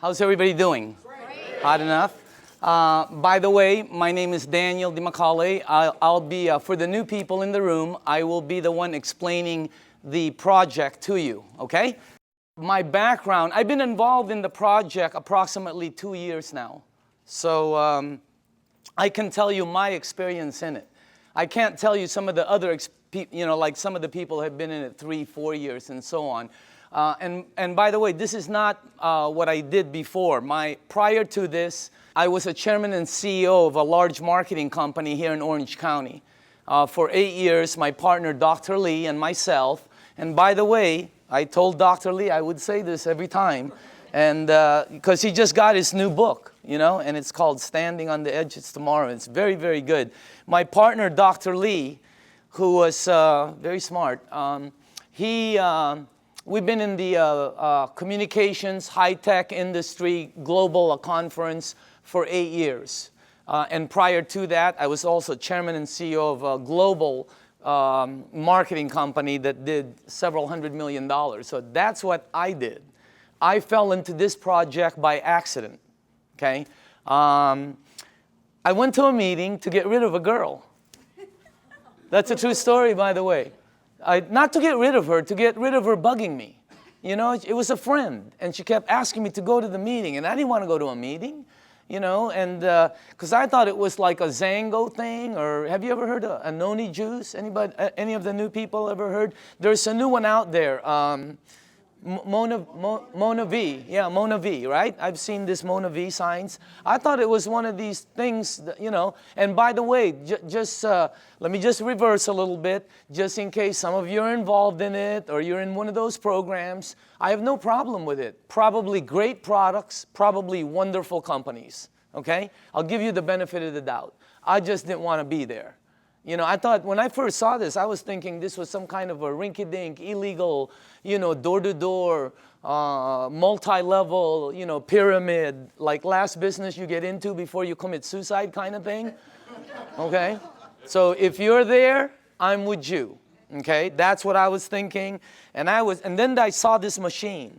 How's everybody doing? Great. Hot enough? By the way, my name is Daniel DiMacaulay. I'll be, for the new people in the room, I will be the one explaining the project to you, okay? My background, I've been involved in the project approximately 2 years now. So I can tell you my experience in it. I can't tell you some of the other, like some of the people have been in it 3, 4 years and so on. And by the way, this is not what I did before. Prior to this, I was a chairman and CEO of a large marketing company here in Orange County. For 8 years, my partner, Dr. Lee, and myself. And by the way, I told Dr. Lee I would say this every time, and because he just got his new book, you know, and it's called Standing on the Edges Tomorrow. It's very, very good. My partner, Dr. Lee, who was very smart, we've been in the communications, high-tech industry, global conference for 8 years. And prior to that, I was also chairman and CEO of a global marketing company that did several $100 million. So that's what I did. I fell into this project by accident, okay? I went to a meeting to get rid of a girl. That's a true story, by the way. Not to get rid of her, to get rid of her bugging me. You know, it was a friend, and she kept asking me to go to the meeting, and I didn't want to go to a meeting, you know, and because I thought it was like a Zango thing, or have you ever heard of a noni juice? Anybody, any of the new people ever heard? There's a new one out there, Mona V. Yeah, Mona V, right? I've seen this Mona V signs. I thought it was one of these things, that, you know, and by the way, let me just reverse a little bit, just in case some of you are involved in it or you're in one of those programs. I have no problem with it. Probably great products, probably wonderful companies, okay? I'll give you the benefit of the doubt. I just didn't want to be there. You know, I thought when I first saw this, I was thinking this was some kind of a rinky-dink, illegal, you know, door-to-door, multi-level, you know, pyramid, like last business you get into before you commit suicide kind of thing, okay? So if you're there, I'm with you, okay? That's what I was thinking, and then I saw this machine,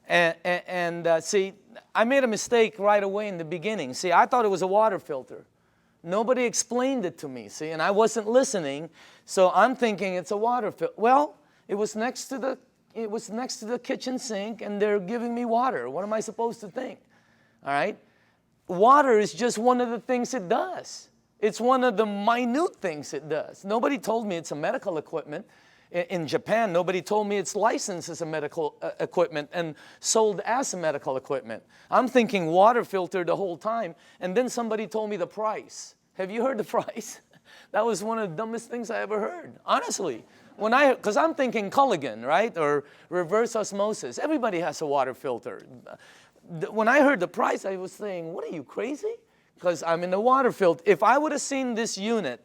and see, I made a mistake right away in the beginning. See, I thought it was a water filter. Nobody explained it to me, see, and I wasn't listening, so I'm thinking it's a water filter. Well, it was next to the kitchen sink, and they're giving me water. What am I supposed to think? All right? Water is just one of the things it does. It's one of the minute things it does. Nobody told me it's a medical equipment. In Japan, nobody told me it's licensed as a medical equipment and sold as a medical equipment. I'm thinking water filter the whole time, and then somebody told me the price. Have you heard the price? That was one of the dumbest things I ever heard, honestly. Because I'm thinking Kangen, right, or reverse osmosis. Everybody has a water filter. When I heard the price, I was saying, what are you, crazy? Because I'm in the water filter. If I would have seen this unit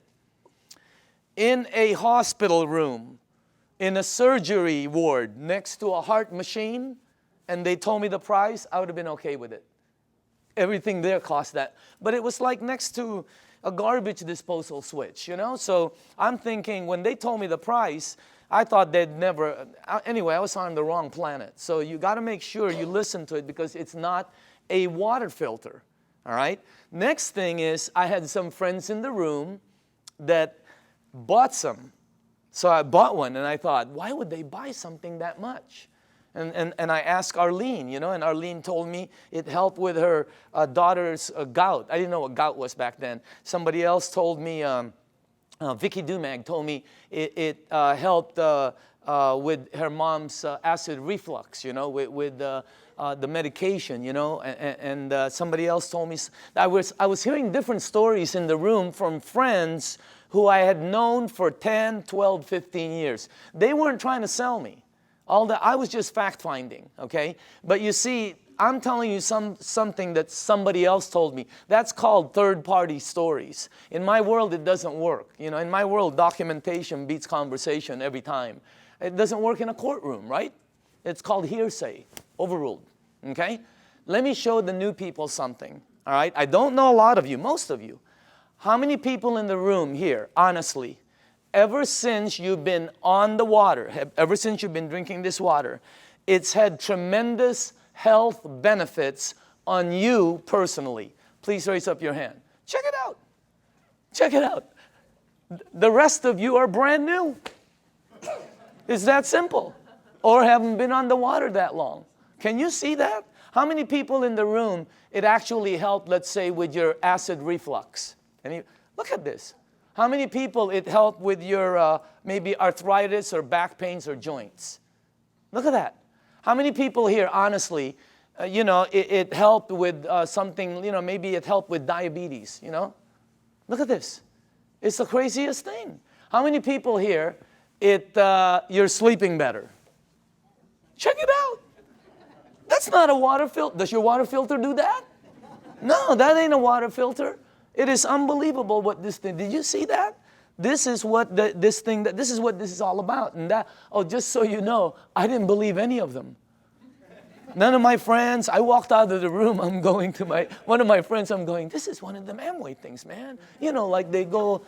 in a hospital room, in a surgery ward next to a heart machine, and they told me the price, I would have been okay with it. Everything there cost that. But it was like next to a garbage disposal switch, you know? So I'm thinking, when they told me the price, I thought they'd never, anyway, I was on the wrong planet. So you gotta make sure you listen to it because it's not a water filter, all right? Next thing is, I had some friends in the room that bought some. So I bought one, and I thought, why would they buy something that much? And I asked Arlene, you know, and Arlene told me it helped with her daughter's gout. I didn't know what gout was back then. Somebody else told me, Vicky Dumag told me it helped with her mom's acid reflux, you know, with the medication, you know, and somebody else told me. I was hearing different stories in the room from friends who I had known for 10, 12, 15 years. They weren't trying to sell me. I was just fact-finding, okay? But you see, I'm telling you something that somebody else told me. That's called third-party stories. In my world, it doesn't work. You know, in my world, documentation beats conversation every time. It doesn't work in a courtroom, right? It's called hearsay, overruled, okay? Let me show the new people something, all right? I don't know a lot of you, most of you. How many people in the room here, honestly, ever since you've been on the water, ever since you've been drinking this water, it's had tremendous health benefits on you personally? Please raise up your hand. Check it out. Check it out. The rest of you are brand new. It's that simple. Or haven't been on the water that long. Can you see that? How many people in the room, it actually helped, let's say, with your acid reflux? Look at this. How many people it helped with your maybe arthritis or back pains or joints? Look at that. How many people here, honestly, it helped with something, maybe it helped with diabetes, Look at this. It's the craziest thing. How many people here, you're sleeping better? Check it out. That's not a water filter. Does your water filter do that? No, that ain't a water filter. It is unbelievable what this thing, did you see that? This is what this is what this is all about. And just so you know, I didn't believe any of them. None of my friends, I walked out of the room, I'm going to one of my friends, I'm going, this is one of them Amway things, man. Like they go,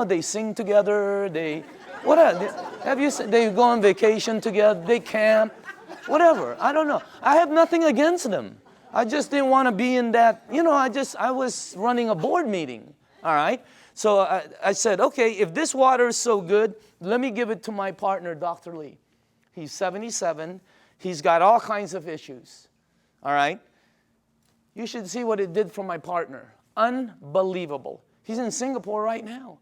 they sing together, they go on vacation together, they camp, whatever, I don't know. I have nothing against them. I just didn't want to be in that, I was running a board meeting, all right? So I said, okay, if this water is so good, let me give it to my partner, Dr. Lee. He's 77. He's got all kinds of issues, all right? You should see what it did for my partner. Unbelievable. He's in Singapore right now.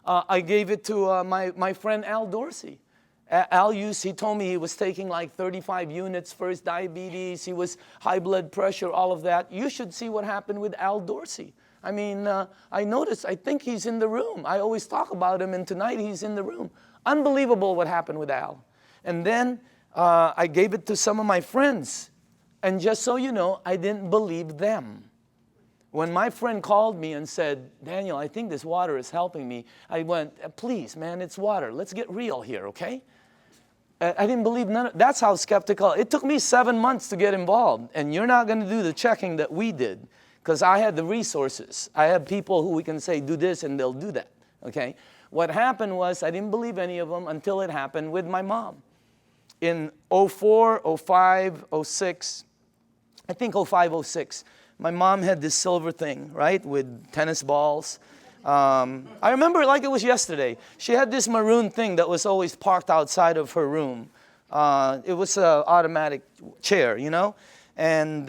I gave it to my friend Al Dorsey. He told me he was taking like 35 units for his diabetes. He was high blood pressure, all of that. You should see what happened with Al Dorsey. I mean, I noticed, I think he's in the room. I always talk about him, and tonight he's in the room. Unbelievable what happened with Al. And then I gave it to some of my friends. And just so you know, I didn't believe them. When my friend called me and said, Daniel, I think this water is helping me, I went, please, man, it's water. Let's get real here, okay? I didn't believe none of, that's how skeptical. It took me 7 months to get involved. And you're not going to do the checking that we did, because I had the resources. I have people who we can say, do this, and they'll do that, okay? What happened was I didn't believe any of them until it happened with my mom. In 04, 05, 06, I think 05, 06, my mom had this silver thing, right, with tennis balls. I remember it like it was yesterday. She had this maroon thing that was always parked outside of her room. It was an automatic chair, And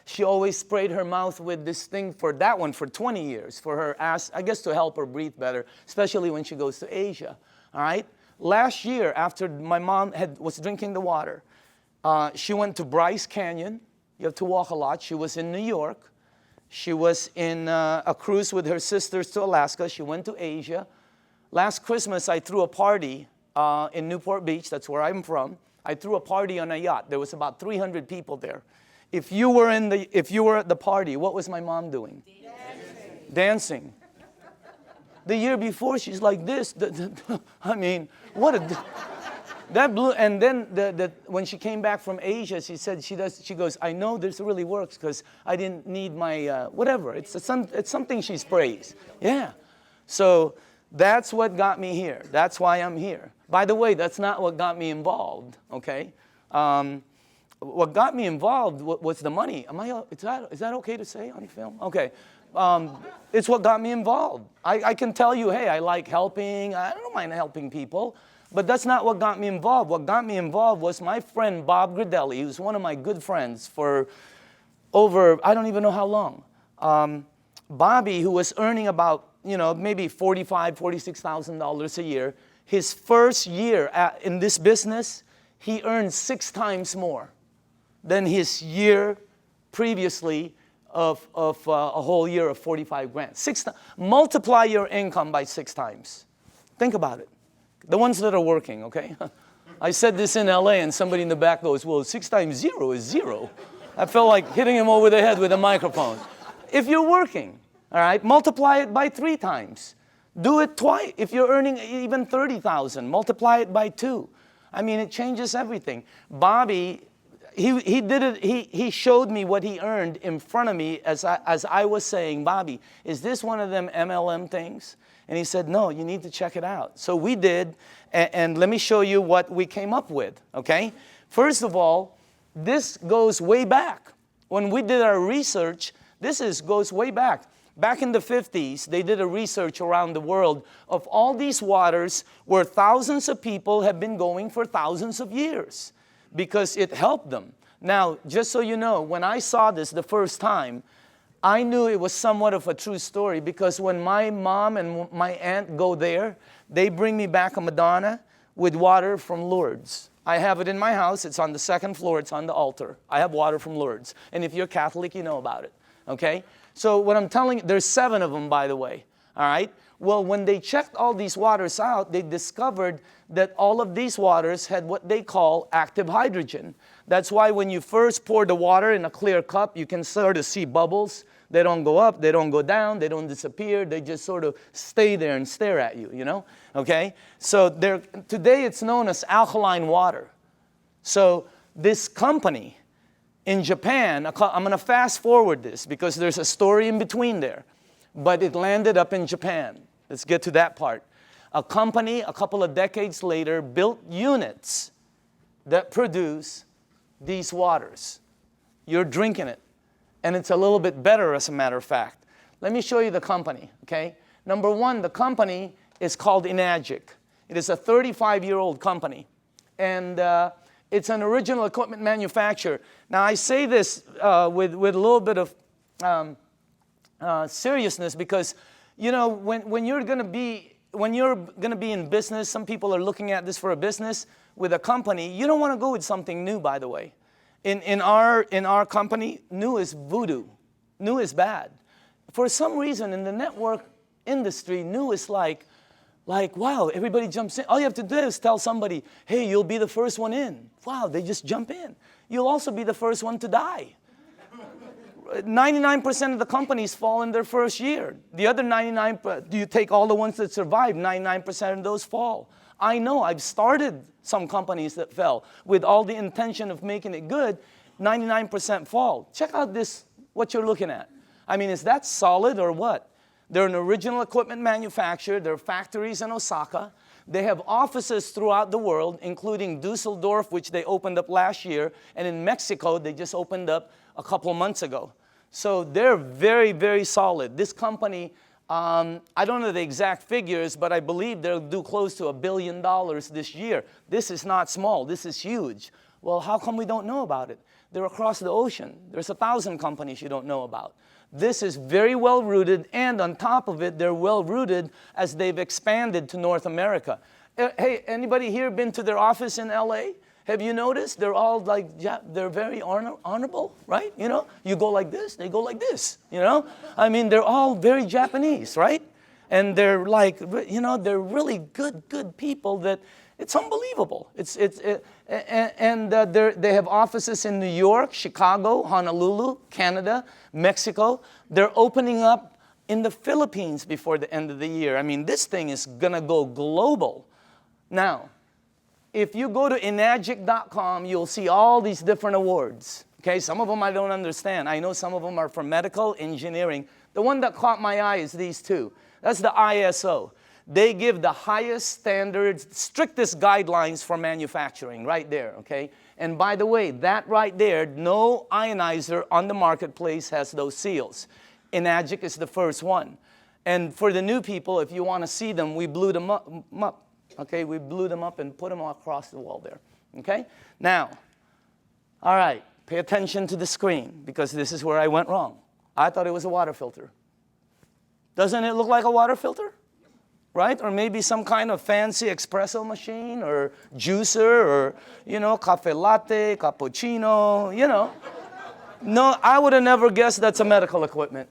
she always sprayed her mouth with this thing for 20 years, for her ass, I guess to help her breathe better, especially when she goes to Asia, all right? Last year, after my mom was drinking the water, she went to Bryce Canyon. You have to walk a lot. She was in New York. She was in a cruise with her sisters to Alaska. She went to Asia. Last Christmas, I threw a party in Newport Beach. That's where I'm from. I threw a party on a yacht. There was about 300 people there. If you were at the party, what was my mom doing? Dancing. The year before, she's like this. I mean, that blew. And then when she came back from Asia, she said she goes, I know this really works because I didn't need my whatever. It's something she sprays. Yeah. So that's what got me here. That's why I'm here. By the way, that's not what got me involved. Okay. What got me involved was the money. Is that okay to say on film? Okay. It's what got me involved. I can tell you, hey, I like helping. I don't mind helping people. But that's not what got me involved. What got me involved was my friend Bob Gradelli, who's one of my good friends for over, I don't even know how long. Bobby, who was earning about, maybe $45,000, $46,000 a year, his first year in this business, he earned 6 times more than his year previously of a whole year of 45 grand. Multiply your income by 6 times. Think about it. The ones that are working, okay? I said this in LA and somebody in the back goes, well, 6 times 0 is 0. I felt like hitting him over the head with a microphone. If you're working, all right, multiply it by 3 times. Do it twice. If you're earning even 30,000, multiply it by 2. I mean, it changes everything. Bobby, he did it. He showed me what he earned in front of me as I was saying, Bobby, is this one of them MLM things? And he said, no, you need to check it out. So we did, and let me show you what we came up with, okay? First of all, this goes way back. When we did our research, goes way back. Back in the 50s, they did a research around the world of all these waters where thousands of people have been going for thousands of years because it helped them. Now, just so you know, when I saw this the first time, I knew it was somewhat of a true story because when my mom and my aunt go there, they bring me back a Madonna with water from Lourdes. I have it in my house. It's on the second floor. It's on the altar. I have water from Lourdes. And if you're Catholic, you know about it. Okay? So what I'm telling you, there's 7 of them, by the way. All right? Well, when they checked all these waters out, they discovered that all of these waters had what they call active hydrogen. That's why when you first pour the water in a clear cup, you can sort of see bubbles. They don't go up, they don't go down, they don't disappear. They just sort of stay there and stare at you, you know? Okay? So today it's known as alkaline water. So this company in Japan, I'm going to fast forward this because there's a story in between there. But it landed up in Japan. Let's get to that part. A company, a couple of decades later, built units that produce these waters. You're drinking it. And it's a little bit better, as a matter of fact. Let me show you the company, okay? Number 1, the company is called Enagic. It is a 35-year-old company. And it's an original equipment manufacturer. Now, I say this with a little bit of seriousness because, you know, when you're going to be in business, some people are looking at this for a business with a company. You don't want to go with something new, by the way. In our company, new is voodoo. New is bad. For some reason, in the network industry, new is like, wow, everybody jumps in. All you have to do is tell somebody, hey, you'll be the first one in. Wow, they just jump in. You'll also be the first one to die. 99% of the companies fall in their first year. The other 99, do you take all the ones that survive, 99% of those fall. I know, I've started some companies that fell with all the intention of making it good. 99% fall. Check out this, what you're looking at. I mean, is that solid or what? They're an original equipment manufacturer. There are factories in Osaka. They have offices throughout the world, including Dusseldorf, which they opened up last year, and in Mexico, they just opened up a couple of months ago. So they're very, very solid. This company, I don't know the exact figures, but I believe they'll do close to $1 billion this year. This is not small. This is huge. Well, how come we don't know about it? They're across the ocean. There's 1,000 companies you don't know about. This is very well rooted, and on top of it, they're well rooted as they've expanded to North America. Hey, anybody here been to their office in LA? Have you noticed? They're all like, they're very honorable, right? You know, you go like this, they go like this, you know? I mean, they're all very Japanese, right? And they're like, you know, they're really good people that it's unbelievable. They have offices in New York, Chicago, Honolulu, Canada, Mexico. They're opening up in the Philippines before the end of the year. I mean, this thing is gonna go global. Now, if you go to enagic.com, you'll see all these different awards. Okay, some of them I don't understand. I know some of them are for medical, engineering. The one that caught my eye is these two. That's the ISO. They give the highest standards, strictest guidelines for manufacturing right there, okay? And by the way, that right there, no ionizer on the marketplace has those seals. Enagic is the first one. And for the new people, if you want to see them, we blew them up. Okay, we blew them up and put them across the wall there. Okay? Now, all right, pay attention to the screen because this is where I went wrong. I thought it was a water filter. Doesn't it look like a water filter? Right? Or maybe some kind of fancy espresso machine or juicer or, you know, cafe latte, cappuccino, you know. No, I would have never guessed that's a medical equipment.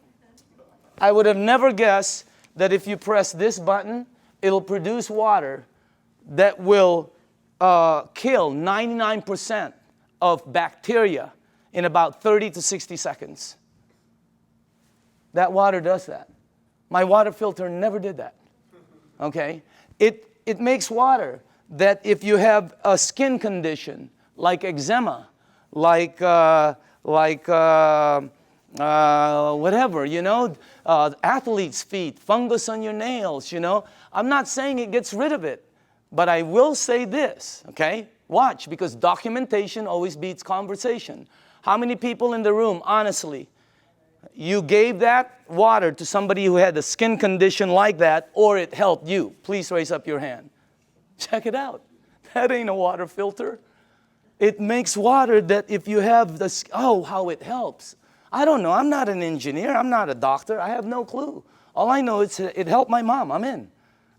I would have never guessed that if you press this button, it'll produce water that will kill 99% of bacteria in about 30 to 60 seconds. That water does that. My water filter never did that. Okay? It makes water that if you have a skin condition like eczema, like whatever, you know, athlete's feet, fungus on your nails, you know. I'm not saying it gets rid of it, But I will say this, okay? Watch, because documentation always beats conversation. How many people in the room, honestly, you gave that water to somebody who had a skin condition like that, or it helped you? Please raise up your hand. Check it out. That ain't a water filter. It makes water that if you have this, oh, how it helps. I don't know. I'm not an engineer. I'm not a doctor. I have no clue. All I know is it helped my mom. I'm in.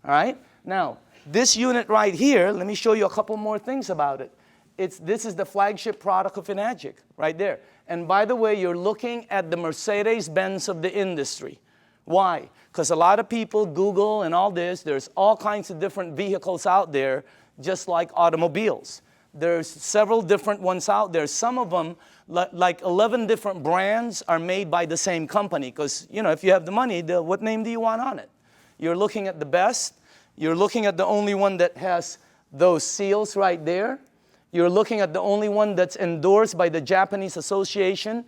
All right? Now, this unit right here, let me show you a couple more things about it. This is the flagship product of Enagic, right there. And by the way, you're looking at the Mercedes-Benz of the industry. Why? Because a lot of people Google and all this. There's all kinds of different vehicles out there, just like automobiles. There's several different ones out there. Some of them, like 11 different brands, are made by the same company. Because, you know, if you have the money, what name do you want on it? You're looking at the best. You're looking at the only one that has those seals right there. You're looking at the only one that's endorsed by the Japanese Association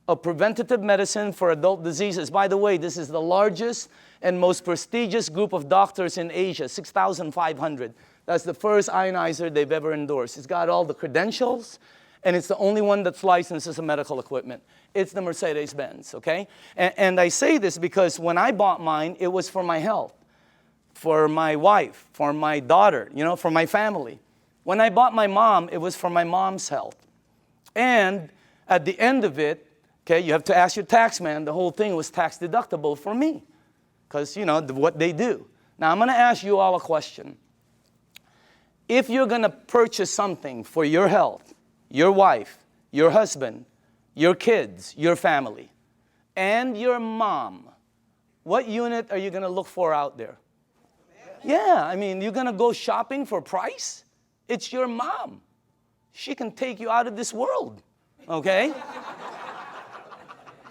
of Preventative Medicine for Adult Diseases. By the way, this is the largest and most prestigious group of doctors in Asia, 6,500. That's the first ionizer they've ever endorsed. It's got all the credentials, and it's the only one that's licensed as a medical equipment. It's the Mercedes-Benz, okay? And I say this because when I bought mine, it was for my health, for my wife, for my daughter, you know, for my family. When I bought my mom, it was for my mom's health. And at the end of it, okay, you have to ask your tax man, the whole thing was tax deductible for me, because, you know, what they do. Now, I'm going to ask you all a question. If you're going to purchase something for your health, your wife, your husband, your kids, your family, and your mom, what unit are you going to look for out there? Yeah, I mean, you're going to go shopping for price? It's your mom. She can take you out of this world, okay?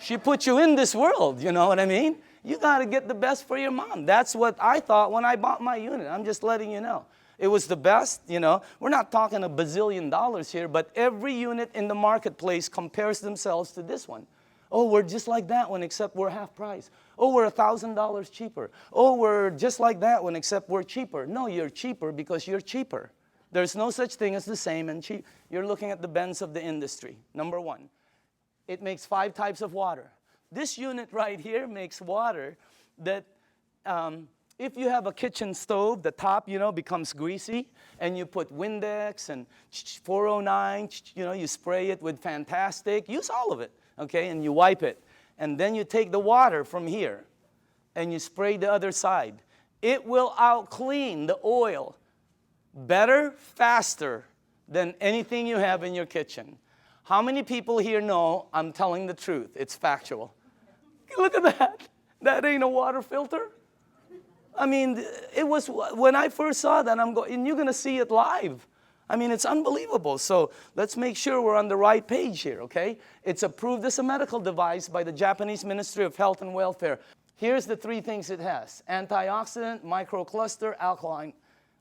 She put you in this world, you know what I mean? You got to get the best for your mom. That's what I thought when I bought my unit. I'm just letting you know. It was the best, you know. We're not talking $1 bazillion here, but every unit in the marketplace compares themselves to this one. Oh, we're just like that one, except we're half price. Oh, we're $1,000 cheaper. Oh, we're just like that one, except we're cheaper. No, you're cheaper because you're cheaper. There's no such thing as the same and cheap. You're looking at the Benz of the industry. Number one, it makes 5 types of water. This unit right here makes water that if you have a kitchen stove, the top, you know, becomes greasy, and you put Windex and 409, you know, you spray it with Fantastic. Use all of it, okay, and you wipe it. And then you take the water from here, and you spray the other side. It will out-clean the oil better, faster than anything you have in your kitchen. How many people here know I'm telling the truth? It's factual. Look at that. That ain't a water filter. I mean, it was, when I first saw that, and you're going to see it live. I mean, it's unbelievable. So let's make sure we're on the right page here, okay? It's approved as a medical device by the Japanese Ministry of Health and Welfare. Here's the 3 things it has: antioxidant, microcluster, alkaline.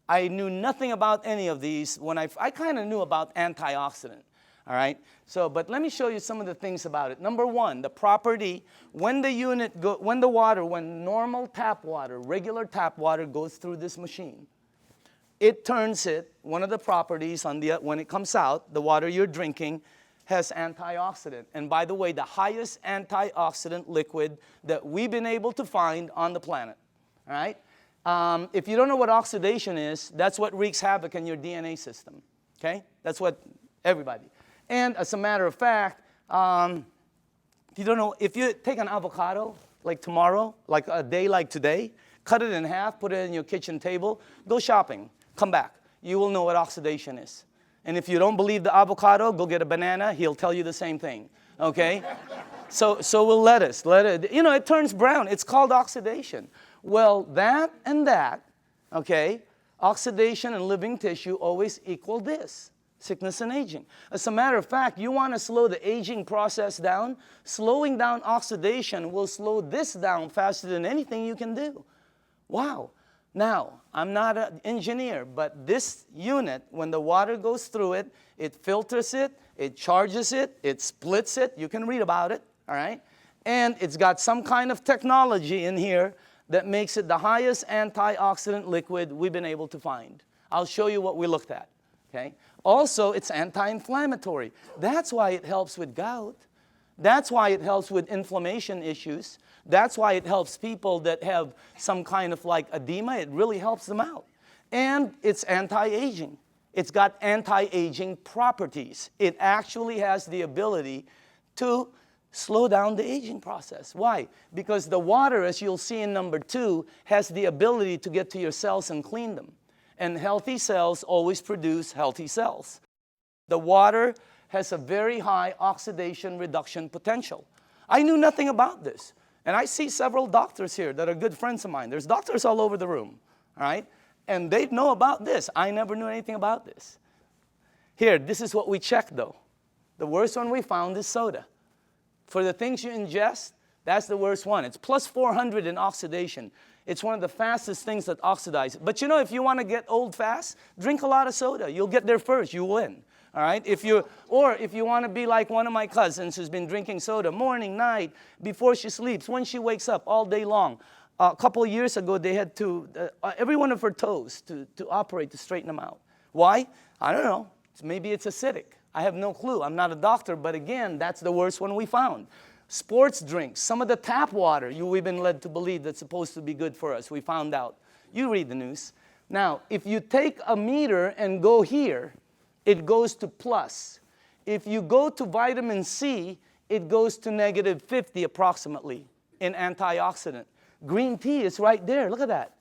I knew nothing about any of these. When I kind of knew about antioxidant, all right? So, but let me show you some of the things about it. Number 1, the property, when normal tap water, regular tap water goes through this machine, it turns it, one of the properties when it comes out, the water you're drinking has antioxidant. And by the way, the highest antioxidant liquid that we've been able to find on the planet, all right? If you don't know what oxidation is, that's what wreaks havoc in your DNA system, okay? That's what everybody. And as a matter of fact, you don't know, if you take an avocado, like tomorrow, like a day like today, cut it in half, put it in your kitchen table, go shopping, come back. You will know what oxidation is. And if you don't believe the avocado, go get a banana, he'll tell you the same thing, okay? So will lettuce, you know, it turns brown. It's called oxidation. Well, that and that, okay, oxidation and living tissue always equal this, sickness and aging. As a matter of fact, you want to slow the aging process down, slowing down oxidation will slow this down faster than anything you can do. Wow. Now, I'm not an engineer, but this unit, when the water goes through it, it filters it, it charges it, it splits it. You can read about it, all right? And it's got some kind of technology in here that makes it the highest antioxidant liquid we've been able to find. I'll show you what we looked at. Okay? Also, it's anti-inflammatory. That's why it helps with gout. That's why it helps with inflammation issues. That's why it helps people that have some kind of like edema. It really helps them out. And it's anti-aging. It's got anti-aging properties. It actually has the ability to slow down the aging process. Why? Because the water, as you'll see in number 2, has the ability to get to your cells and clean them. And healthy cells always produce healthy cells. The water has a very high oxidation reduction potential. I knew nothing about this. And I see several doctors here that are good friends of mine. There's doctors all over the room, all right? And they know about this. I never knew anything about this. Here, this is what we checked, though. The worst one we found is soda. For the things you ingest, that's the worst one. It's plus 400 in oxidation. It's one of the fastest things that oxidize. But you know, if you want to get old fast, drink a lot of soda. You'll get there first. You win. All right? Or if you want to be like one of my cousins who's been drinking soda morning, night, before she sleeps, when she wakes up, all day long. A couple of years ago, they had to, every one of her toes to operate to straighten them out. Why? I don't know. Maybe it's acidic. I have no clue. I'm not a doctor, but again, that's the worst one we found. Sports drinks, some of the tap water, we've been led to believe that's supposed to be good for us. We found out. You read the news. Now, if you take a meter and go here, it goes to plus. If you go to vitamin C, it goes to negative 50 approximately in antioxidant. Green tea is right there. Look at that.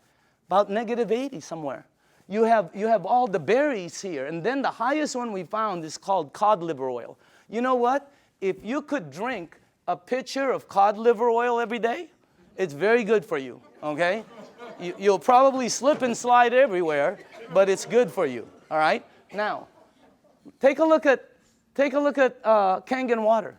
About negative 80 somewhere. You have all the berries here. And then the highest one we found is called cod liver oil. You know what? If you could drink a pitcher of cod liver oil every day, it's very good for you, okay? You'll probably slip and slide everywhere, but it's good for you, all right? Now, take a look at Kangen water.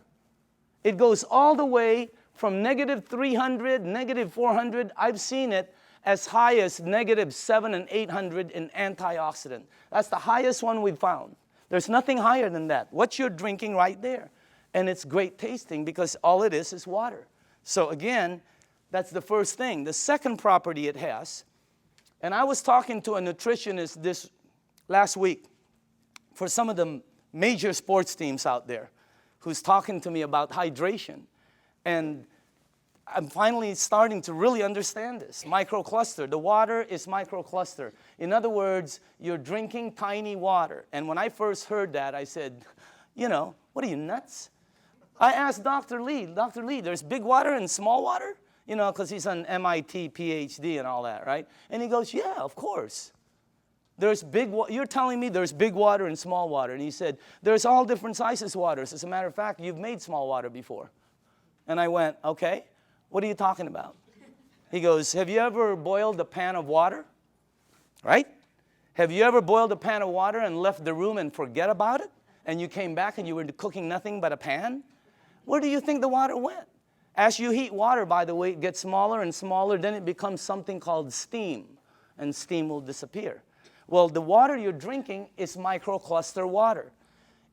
It goes all the way from negative 300, negative 400. I've seen it as high as negative 700 and 800 in antioxidant. That's the highest one we've found. There's nothing higher than that. What you're drinking right there. And it's great tasting because all it is water. So again, that's the first thing. The second property it has, and I was talking to a nutritionist this last week for some of the major sports teams out there who's talking to me about hydration. And I'm finally starting to really understand this. Microcluster. The water is microcluster. In other words, you're drinking tiny water. And when I first heard that, I said, you know, what are you, nuts? I asked Dr. Lee, there's big water and small water? You know, because he's an MIT PhD and all that, right? And he goes, yeah, of course. You're telling me there's big water and small water. And he said, there's all different sizes waters. As a matter of fact, you've made small water before. And I went, okay. What are you talking about? He goes, have you ever boiled a pan of water? Right? Have you ever boiled a pan of water and left the room and forget about it? And you came back and you were cooking nothing but a pan? Where do you think the water went? As you heat water, by the way, it gets smaller and smaller. Then it becomes something called steam. And steam will disappear. Well, the water you're drinking is microcluster water.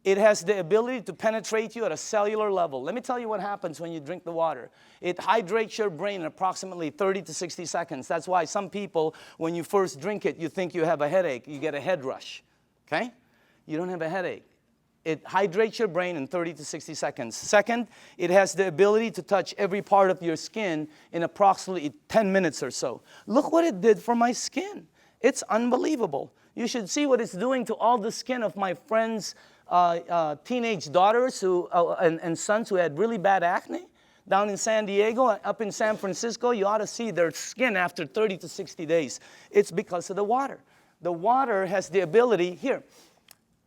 It has the ability to penetrate you at a cellular level. Let me tell you what happens when you drink the water. It hydrates your brain in approximately 30 to 60 seconds. That's why some people, when you first drink it, you think you have a headache. You get a head rush, okay? You don't have a headache. It hydrates your brain in 30 to 60 seconds. Second, it has the ability to touch every part of your skin in approximately 10 minutes or so. Look what it did for my skin. It's unbelievable. You should see what it's doing to all the skin of my friends' teenage daughters and sons who had really bad acne down in San Diego, up in San Francisco. You ought to see their skin after 30 to 60 days. It's because of the water. The water has the ability, here,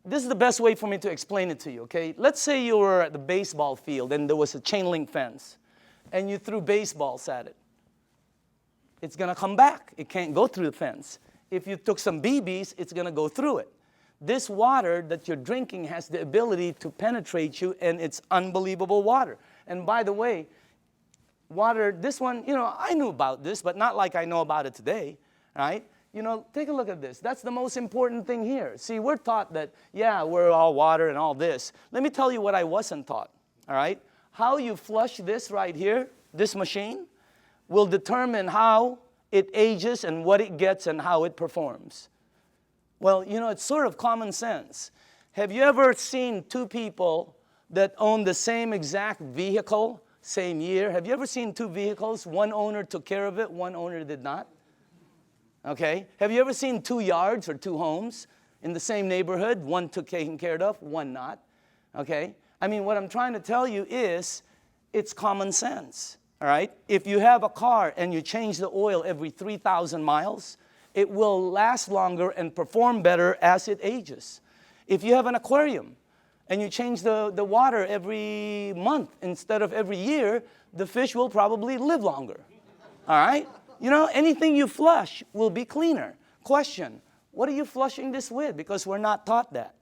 this is the best way for me to explain it to you, okay? Let's say you were at the baseball field and there was a chain link fence and you threw baseballs at it. It's going to come back. It can't go through the fence. If you took some BBs, it's going to go through it. This water that you're drinking has the ability to penetrate you, and it's unbelievable water. And by the way, water, this one, you know, I knew about this, but not like I know about it today, right? You know, take a look at this. That's the most important thing here. See, we're taught that, yeah, we're all water and all this. Let me tell you what I wasn't taught, all right? How you flush this right here, this machine, will determine how it ages and what it gets and how it performs. Well, you know, it's sort of common sense. Have you ever seen two people that own the same exact vehicle, same year? Have you ever seen two vehicles? One owner took care of it, one owner did not. Okay? Have you ever seen two yards or two homes in the same neighborhood? One took taken care of, one not. Okay? I mean, what I'm trying to tell you is it's common sense. All right? If you have a car and you change the oil every 3,000 miles, it will last longer and perform better as it ages. If you have an aquarium and you change the water every month instead of every year, the fish will probably live longer. All right? You know, anything you flush will be cleaner. Question, what are you flushing this with? Because we're not taught that.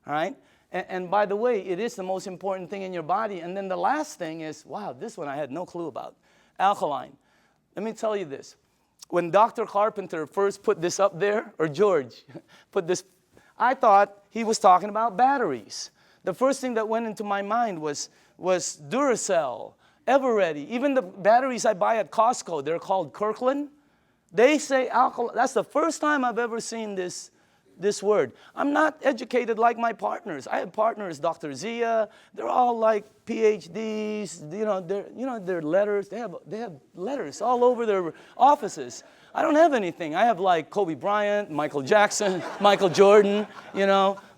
All right? And by the way, it is the most important thing in your body. And then the last thing is, wow, this one I had no clue about. Alkaline. Let me tell you this. When Dr. Carpenter first put this up there, or George put this, I thought he was talking about batteries. The first thing that went into my mind was Duracell, Eveready. Even the batteries I buy at Costco, they're called Kirkland. They say alkaline. That's the first time I've ever seen this word. I'm not educated like my partners. I have partners, Dr. Zia. They're all like PhDs. Their letters. They have letters all over their offices. I don't have anything. I have like Kobe Bryant, Michael Jackson, Michael Jordan.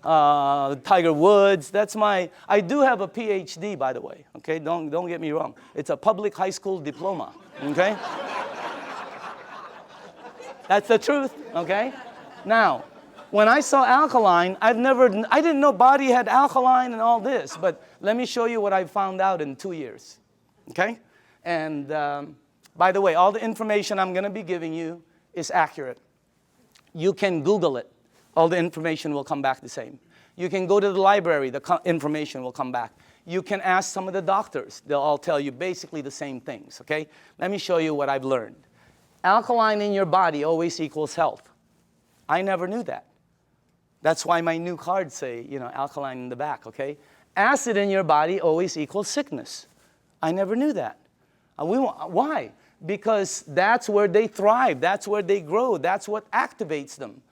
Tiger Woods. That's my. I do have a PhD, by the way. Okay, don't get me wrong. It's a public high school diploma. Okay. That's the truth. Okay. Now, when I saw alkaline, I didn't know body had alkaline and all this, but let me show you what I found out in 2 years, okay? And by the way, all the information I'm going to be giving you is accurate. You can Google it. All the information will come back the same. You can go to the library. The information will come back. You can ask some of the doctors. They'll all tell you basically the same things, okay? Let me show you what I've learned. Alkaline in your body always equals health. I never knew that. That's why my new cards say, alkaline in the back, okay? Acid in your body always equals sickness. I never knew that. Why? Because that's where they thrive. That's where they grow. That's what activates them,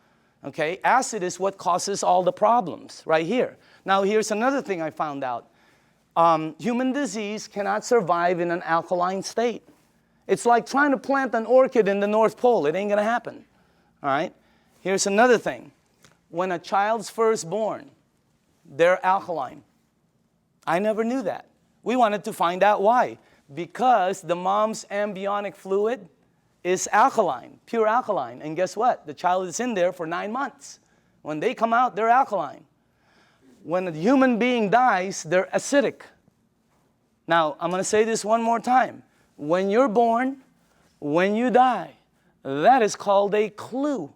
okay? Acid is what causes all the problems right here. Now, here's another thing I found out. Human disease cannot survive in an alkaline state. It's like trying to plant an orchid in the North Pole. It ain't going to happen, all right? Here's another thing. When a child's first born, they're alkaline. I never knew that. We wanted to find out why. Because the mom's amniotic fluid is alkaline, pure alkaline. And guess what? The child is in there for 9 months. When they come out, they're alkaline. When a human being dies, they're acidic. Now, I'm going to say this one more time. When you're born, when you die, that is called a clue.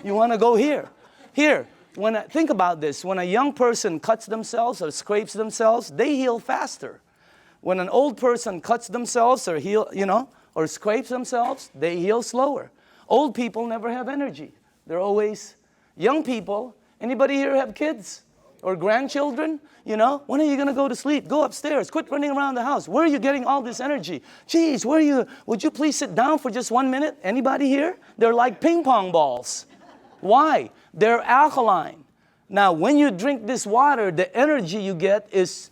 You want to go here. Here, think about this. When a young person cuts themselves or scrapes themselves, they heal faster. When an old person cuts themselves or or scrapes themselves, they heal slower. Old people never have energy. They're always young people. Anybody here have kids or grandchildren? When are you going to go to sleep? Go upstairs. Quit running around the house. Where are you getting all this energy? Geez, would you please sit down for just 1 minute? Anybody here? They're like ping pong balls. Why? They're alkaline. Now, when you drink this water, the energy you get is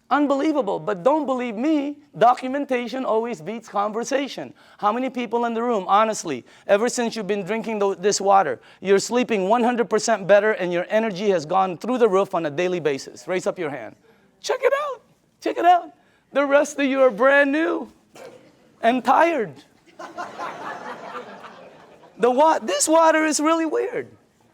unbelievable. But don't believe me, documentation always beats conversation. How many people in the room, honestly, ever since you've been drinking this water, you're sleeping 100% better and your energy has gone through the roof on a daily basis? Raise up your hand. Check it out. Check it out. The rest of you are brand new and tired. This water is really weird.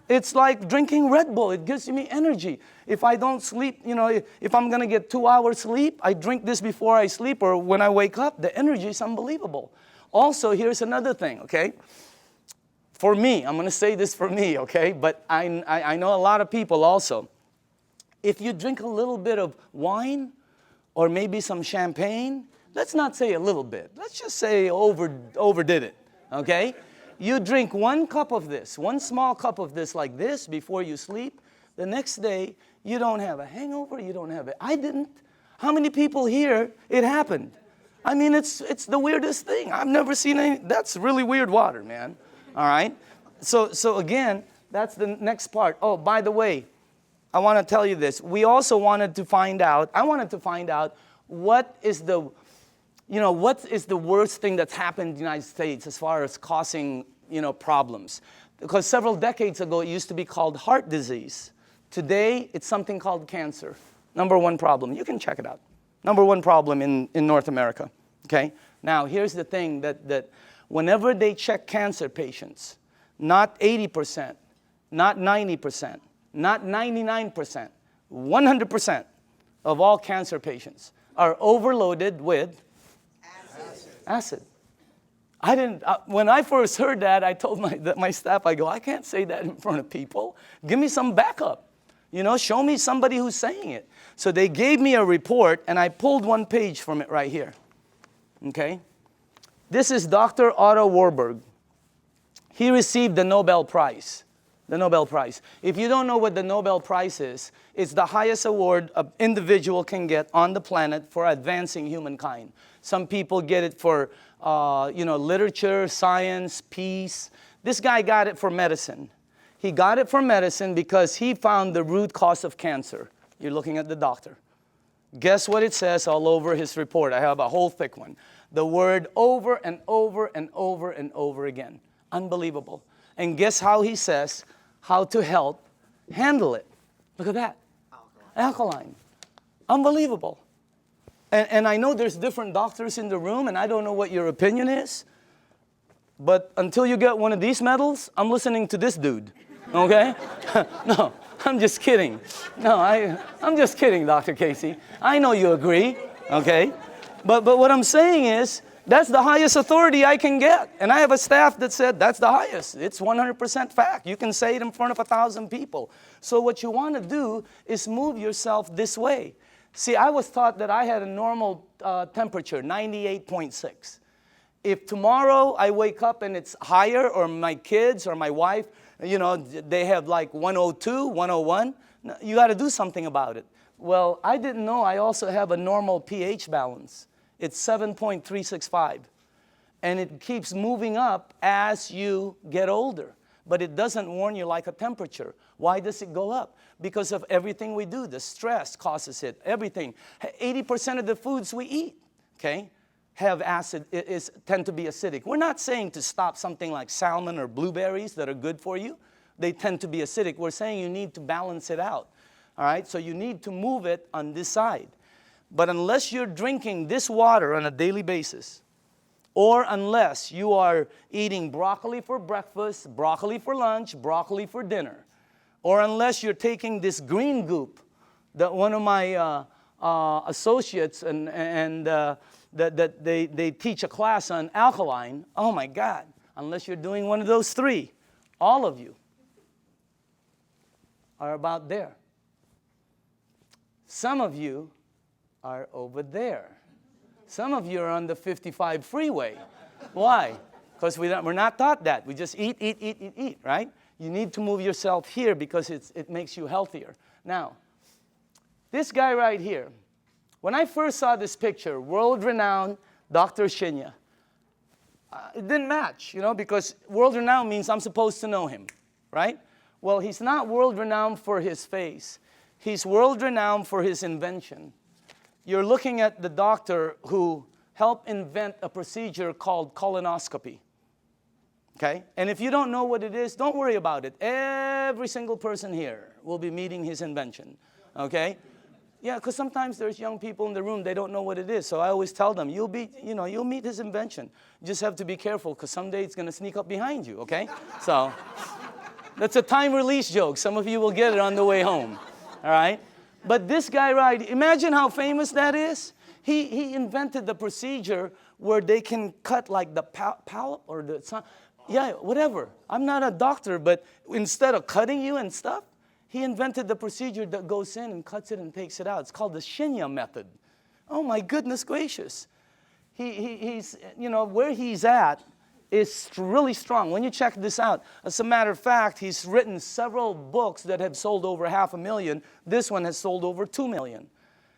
It's like drinking Red Bull. It gives me energy. If I don't sleep, if I'm going to get 2 hours sleep, I drink this before I sleep or when I wake up. The energy is unbelievable. Also, here's another thing, okay? For me, I'm going to say this for me, okay? But I know a lot of people also. If you drink a little bit of wine or maybe some champagne, let's not say a little bit. Let's just say overdid it, okay? You drink 1 cup of this, 1 small cup of this like this before you sleep. The next day, you don't have a hangover, you don't have it. I didn't. How many people here, it happened? I mean, it's the weirdest thing. I've never seen any. That's really weird water, man. All right? So again, That's the next part. Oh, by the way, I want to tell you this. We also wanted to find out, I wanted to find out what is the worst thing that's happened in the United States as far as causing, problems. Because several decades ago, it used to be called heart disease. Today, it's something called cancer. Number one problem. You can check it out. Number one problem in North America. Okay? Now, here's the thing that whenever they check cancer patients, not 80%, not 90%, not 99%, 100% of all cancer patients are overloaded with acid. When I first heard that, I told my staff, I go, I can't say that in front of people. Give me some backup. Show me somebody who's saying it. So they gave me a report, and I pulled one page from it right here. Okay? This is Dr. Otto Warburg. He received the Nobel Prize. The Nobel Prize. If you don't know what the Nobel Prize is, it's the highest award an individual can get on the planet for advancing humankind. Some people get it for, literature, science, peace. This guy got it for medicine. He got it for medicine because he found the root cause of cancer. You're looking at the doctor. Guess what it says all over his report? I have a whole thick one. The word over and over and over and over again. Unbelievable. And guess how he says how to help handle it. Look at that. Alkaline. Unbelievable. And I know there's different doctors in the room, and I don't know what your opinion is. But until you get one of these medals, I'm listening to this dude. Okay? No, I'm just kidding. No, I'm just kidding, Dr. Casey. I know you agree. Okay? But what I'm saying is, that's the highest authority I can get. And I have a staff that said that's the highest. It's 100% fact. You can say it in front of 1,000 people. So what you want to do is move yourself this way. See, I was taught that I had a normal temperature, 98.6. If tomorrow I wake up and it's higher, or my kids or my wife, they have like 102, 101, you got to do something about it. Well, I didn't know I also have a normal pH balance. It's 7.365. And it keeps moving up as you get older. But it doesn't warn you like a temperature. Why does it go up? Because of everything we do. The stress causes it. Everything. 80% of the foods we eat, okay, have acid, tend to be acidic. We're not saying to stop something like salmon or blueberries that are good for you. They tend to be acidic. We're saying you need to balance it out. All right? So you need to move it on this side. But unless you're drinking this water on a daily basis, or unless you are eating broccoli for breakfast, broccoli for lunch, broccoli for dinner, or unless you're taking this green goop that one of my associates that they teach a class on alkaline, oh my God, unless you're doing one of those three, all of you are about there. Some of you are over there. Some of you are on the 55 freeway. Why? Because we're not taught that. We just eat, right? You need to move yourself here because it makes you healthier. Now, this guy right here, when I first saw this picture, world-renowned Dr. Shinya, it didn't match, because world-renowned means I'm supposed to know him, right? Well, he's not world-renowned for his face. He's world-renowned for his invention. You're looking at the doctor who helped invent a procedure called colonoscopy. Okay? And if you don't know what it is, don't worry about it. Every single person here will be meeting his invention. Okay? Yeah, because sometimes there's young people in the room, they don't know what it is. So I always tell them, you'll meet his invention. You just have to be careful because someday it's going to sneak up behind you, okay? So that's a time release joke. Some of you will get it on the way home. All right? But this guy, right, imagine how famous that is. He invented the procedure where they can cut like the palate or the, yeah, whatever. I'm not a doctor, but instead of cutting you and stuff, he invented the procedure that goes in and cuts it and takes it out. It's called the Shinya method. Oh my goodness gracious. He's, where he's at is really strong. When you check this out, as a matter of fact, he's written several books that have sold over 500,000. This one has sold over 2 million.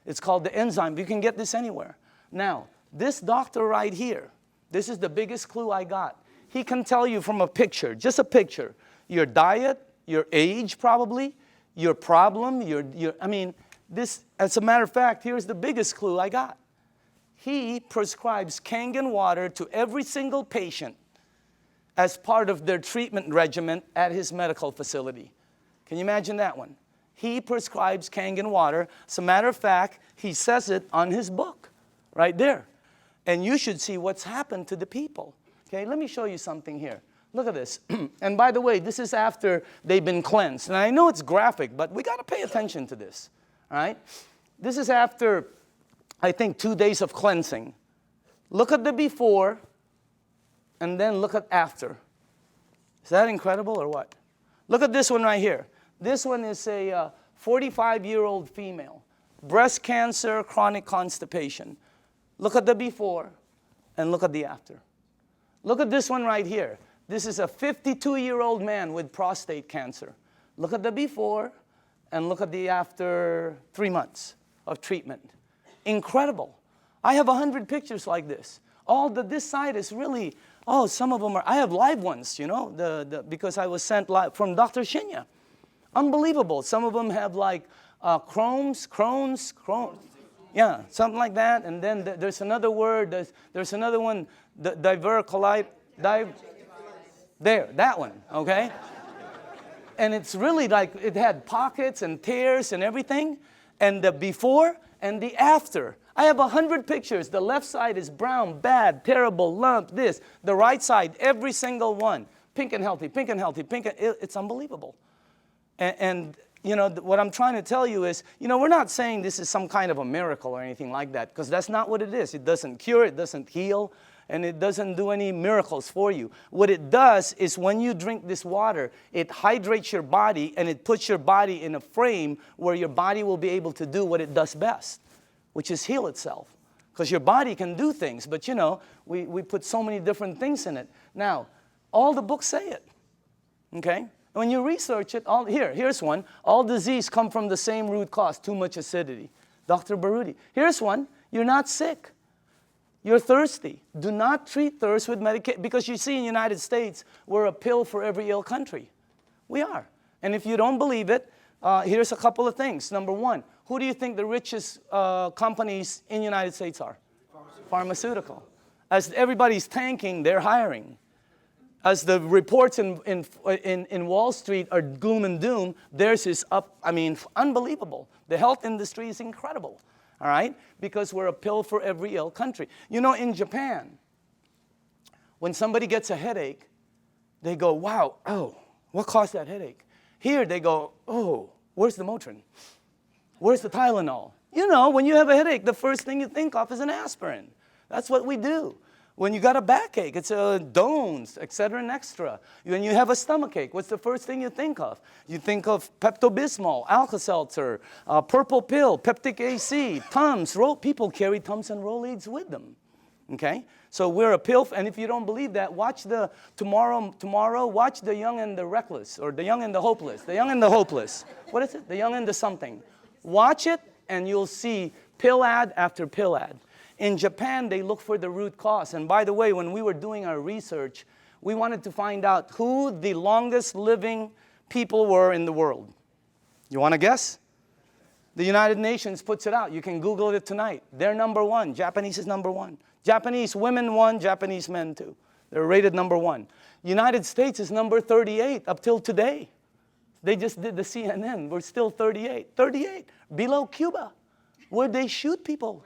It's called The Enzyme. You can get this anywhere. Now, this doctor right here, this is the biggest clue I got. He can tell you from a picture, just a picture, your diet, your age probably, your problem, I mean, this, as a matter of fact, here's the biggest clue I got. He prescribes Kangen water to every single patient as part of their treatment regimen at his medical facility. Can you imagine that one? He prescribes Kangen water. As a matter of fact, he says it on his book, right there. And you should see what's happened to the people. Okay, let me show you something here. Look at this. And by the way, this is after they've been cleansed. And I know it's graphic, but we got to pay attention to this. All right? This is after, I think, 2 days of cleansing. Look at the before, and then look at after. Is that incredible or what? Look at this one right here. This one is a 45-year-old female. Breast cancer, chronic constipation. Look at the before, and look at the after. Look at this one right here. This is a 52-year-old man with prostate cancer. Look at the before, and look at the after 3 months of treatment. Incredible. I have 100 pictures like this. This side is really, some of them are, I have live ones, you know, because I was sent live from Dr. Shinya. Unbelievable. Some of them have like Crohn's. Yeah, something like that. And then there's another word, there's another one, diverticulite, there, that one, okay? And it's really like, it had pockets and tears and everything. And the before and the after. I have 100 pictures. The left side is brown, bad, terrible, lump, this. The right side, every single one. Pink and healthy, pink and healthy, pink and, it's unbelievable. And you know, what I'm trying to tell you is, you know, we're not saying this is some kind of a miracle or anything like that, because that's not what it is. It doesn't cure, it doesn't heal, and it doesn't do any miracles for you. What it does is when you drink this water, it hydrates your body and it puts your body in a frame where your body will be able to do what it does best, which is heal itself. Because your body can do things, but you know, we put so many different things in it. Now, all the books say it, okay? When you research it, here's one. All disease come from the same root cause, too much acidity. Dr. Baruti. Here's one. You're not sick. You're thirsty. Do not treat thirst with medication. Because you see in the United States, we're a pill for every ill country. We are. And if you don't believe it, here's a couple of things. Number one, who do you think the richest companies in the United States are? Pharmaceutical. As everybody's tanking, they're hiring. As the reports in Wall Street are gloom and doom, theirs is up, I mean, unbelievable. The health industry is incredible, all right? Because we're a pill for every ill country. You know, in Japan, when somebody gets a headache, they go, wow, what caused that headache? Here they go, where's the Motrin? Where's the Tylenol? You know, when you have a headache, the first thing you think of is an aspirin. That's what we do. When you got a backache, it's a Dones, et cetera, and extra. When you have a stomachache, what's the first thing you think of? You think of Pepto-Bismol, Alka-Seltzer, purple pill, Peptic AC, Tums. People carry Tums and Rolaids with them, okay? So we're a pill, and if you don't believe that, watch tomorrow, watch The Young and the Reckless, or The Young and the Hopeless. The Young and the Hopeless. What is it? The Young and the something. Watch it, and you'll see pill ad after pill ad. In Japan, they look for the root cause. And by the way, when we were doing our research, we wanted to find out who the longest living people were in the world. You want to guess? The United Nations puts it out. You can Google it tonight. They're number one. Japanese is number one. Japanese women one, Japanese men two. They're rated number one. United States is number 38 up till today. They just did the CNN. We're still 38. 38. Below Cuba, where they shoot people.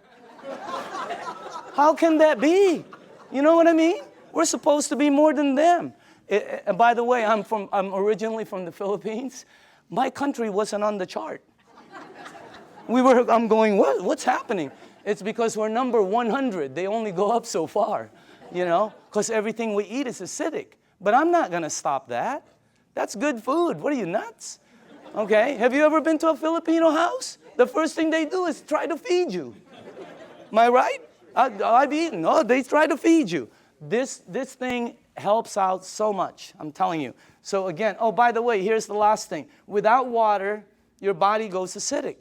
How can that be? You know what I mean? We're supposed to be more than them. And by the way, I'm originally from the Philippines. My country wasn't on the chart. I'm going, what's happening? It's because we're number 100. They only go up so far, you know, because everything we eat is acidic. But I'm not going to stop that. That's good food. What are you, nuts? Okay, have you ever been to a Filipino house? The first thing they do is try to feed you. Am I right? I've eaten. They try to feed you. This thing helps out so much, I'm telling you. So again, by the way, here's the last thing. Without water, your body goes acidic.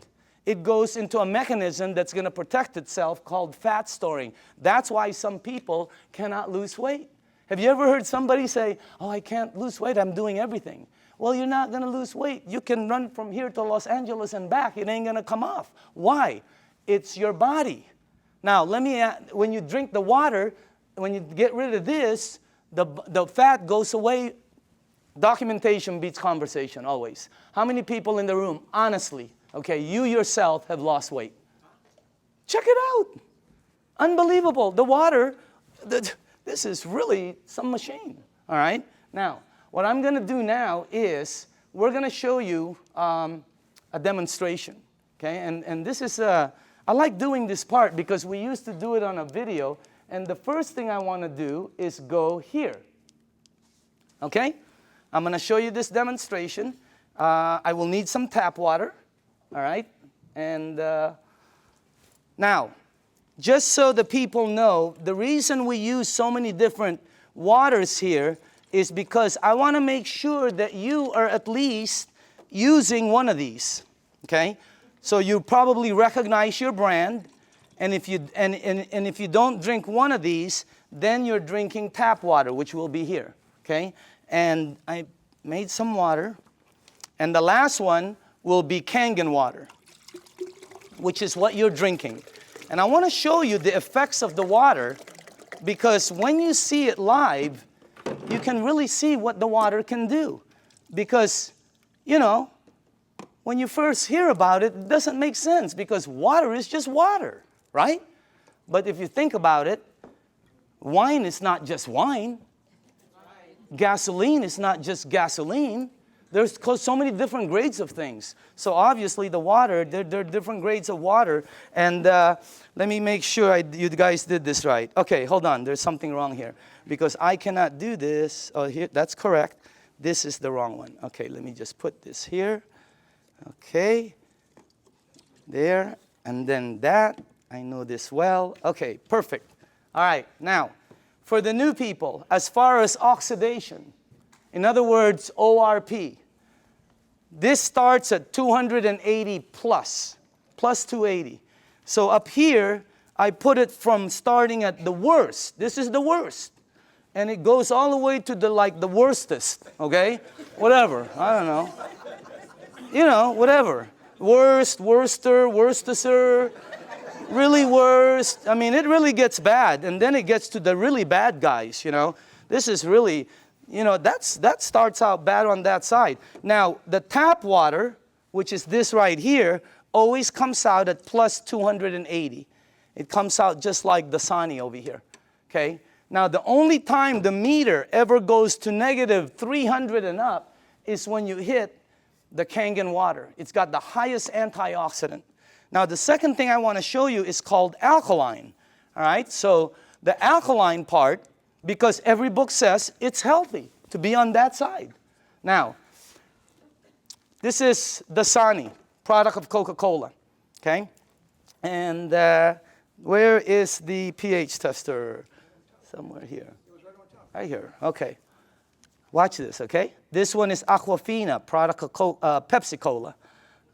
It goes into a mechanism that's going to protect itself called fat storing. That's why some people cannot lose weight. Have you ever heard somebody say, oh, I can't lose weight, I'm doing everything? Well, you're not going to lose weight. You can run from here to Los Angeles and back. It ain't going to come off. Why? It's your body. Now, when you drink the water, when you get rid of this, the fat goes away. Documentation beats conversation, always. How many people in the room, honestly, okay, you yourself have lost weight? Check it out. Unbelievable. The water, this is really some machine, all right? Now, what I'm going to do now is we're going to show you a demonstration, okay? And this is, I like doing this part because we used to do it on a video, and the first thing I want to do is go here, okay? I'm going to show you this demonstration. I will need some tap water, all right? And now, just so the people know, the reason we use so many different waters here is because I want to make sure that you are at least using one of these, okay? So you probably recognize your brand, and if you if you don't drink one of these, then you're drinking tap water, which will be here, okay? And I made some water, and the last one will be Kangen water, which is what you're drinking. And I want to show you the effects of the water, because when you see it live, you can really see what the water can do. Because, you know, when you first hear about it, it doesn't make sense, because water is just water, right? But if you think about it, wine is not just wine. Gasoline is not just gasoline. There's so many different grades of things. So obviously the water, there are different grades of water. And let me make sure you guys did this right. Okay, hold on. There's something wrong here. Because I cannot do this. Oh, here, that's correct. This is the wrong one. Okay, let me just put this here. Okay. There. And then that. I know this well. Okay, perfect. All right, now, for the new people, as far as oxidation, in other words, ORP, this starts at 280 plus 280. So up here, I put it from starting at the worst. This is the worst. And it goes all the way to the worstest, okay? Whatever, I don't know. You know, whatever. Worst, worster, worstester, really worst. I mean, it really gets bad. And then it gets to the really bad guys, you know. This is really, you know, that starts out bad on that side. Now, the tap water, which is this right here, always comes out at plus 280. It comes out just like the Dasani over here, okay? Now, the only time the meter ever goes to negative 300 and up is when you hit the Kangen water. It's got the highest antioxidant. Now, the second thing I want to show you is called alkaline, all right? So the alkaline part, because every book says it's healthy to be on that side. Now, this is the Dasani, product of Coca-Cola, okay? And where is the pH tester? Somewhere here. Right here, okay. Watch this, okay? This one is Aquafina, product of Pepsi Cola,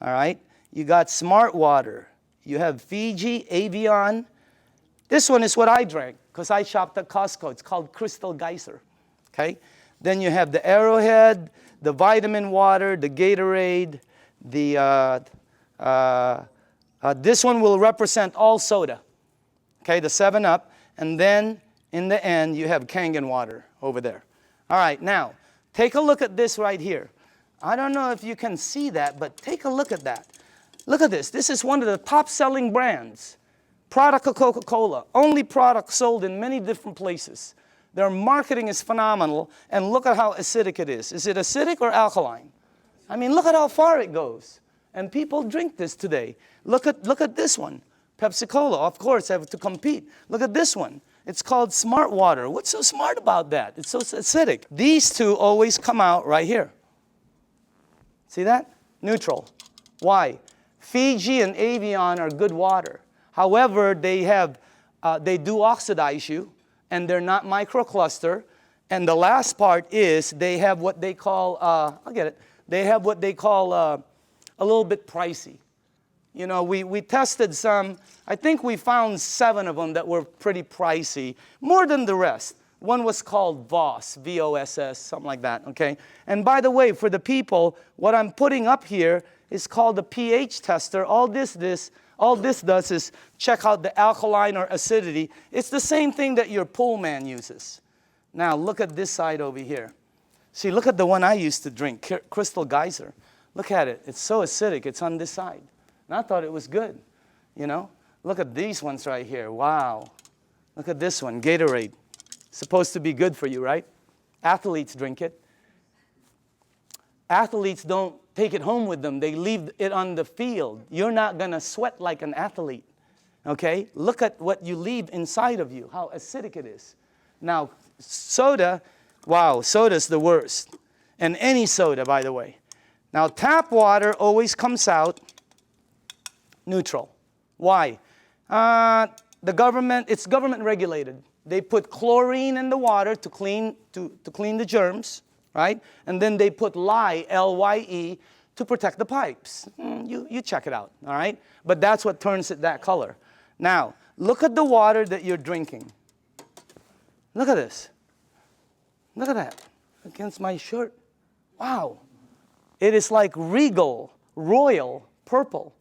all right? You got Smart Water. You have Fiji, Avion. This one is what I drank because I shopped at Costco. It's called Crystal Geyser, okay? Then you have the Arrowhead, the vitamin water, the Gatorade, this one will represent all soda, okay, the 7-Up. And then in the end, you have Kangen water over there. All right, now, take a look at this right here. I don't know if you can see that, but take a look at that. Look at this. This is one of the top-selling brands. Product of Coca-Cola. Only product sold in many different places. Their marketing is phenomenal, and look at how acidic it is. Is it acidic or alkaline? I mean, look at how far it goes. And people drink this today. Look at this one. Pepsi Cola, of course, have to compete. Look at this one. It's called Smart Water. What's so smart about that? It's so acidic. These two always come out right here. See that? Neutral. Why? Fiji and Avion are good water. However, they do oxidize you, and they're not microcluster. And the last part is they have what they call, I'll get it. They have what they call a little bit pricey. You know, we tested some. I think we found 7 of them that were pretty pricey, more than the rest. One was called VOS, V-O-S-S, something like that, okay? And by the way, for the people, what I'm putting up here is called the pH tester. All this does is check out the alkaline or acidity. It's the same thing that your pool man uses. Now, look at this side over here. See, look at the one I used to drink, Crystal Geyser. Look at it. It's so acidic. It's on this side. And I thought it was good, you know? Look at these ones right here. Wow. Look at this one, Gatorade. Supposed to be good for you, right? Athletes drink it. Athletes don't take it home with them. They leave it on the field. You're not going to sweat like an athlete, okay? Look at what you leave inside of you, how acidic it is. Now, soda, wow, soda's the worst. And any soda, by the way. Now, tap water always comes out neutral. Why? The government, it's government regulated. They put chlorine in the water to clean the germs, right? And then they put lye, L-Y-E, to protect the pipes. You check it out, all right? But that's what turns it that color. Now, look at the water that you're drinking. Look at this. Look at that against my shirt. Wow. It is like regal, royal, purple.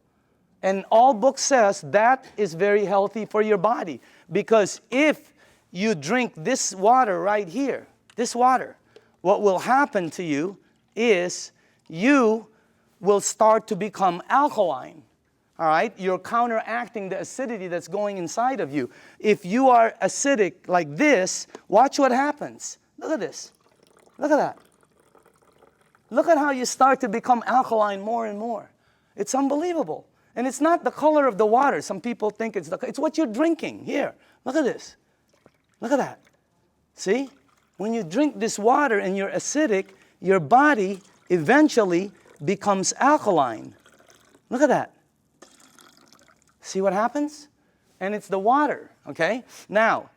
And all book says that is very healthy for your body. Because if you drink this water right here, this water, what will happen to you is you will start to become alkaline. All right? You're counteracting the acidity that's going inside of you. If you are acidic like this, watch what happens. Look at this. Look at that. Look at how you start to become alkaline more and more. It's unbelievable. And it's not the color of the water. Some people think it's what you're drinking. Here, look at this. Look at that. See? When you drink this water and you're acidic, your body eventually becomes alkaline. Look at that. See what happens? And it's the water, okay? Now,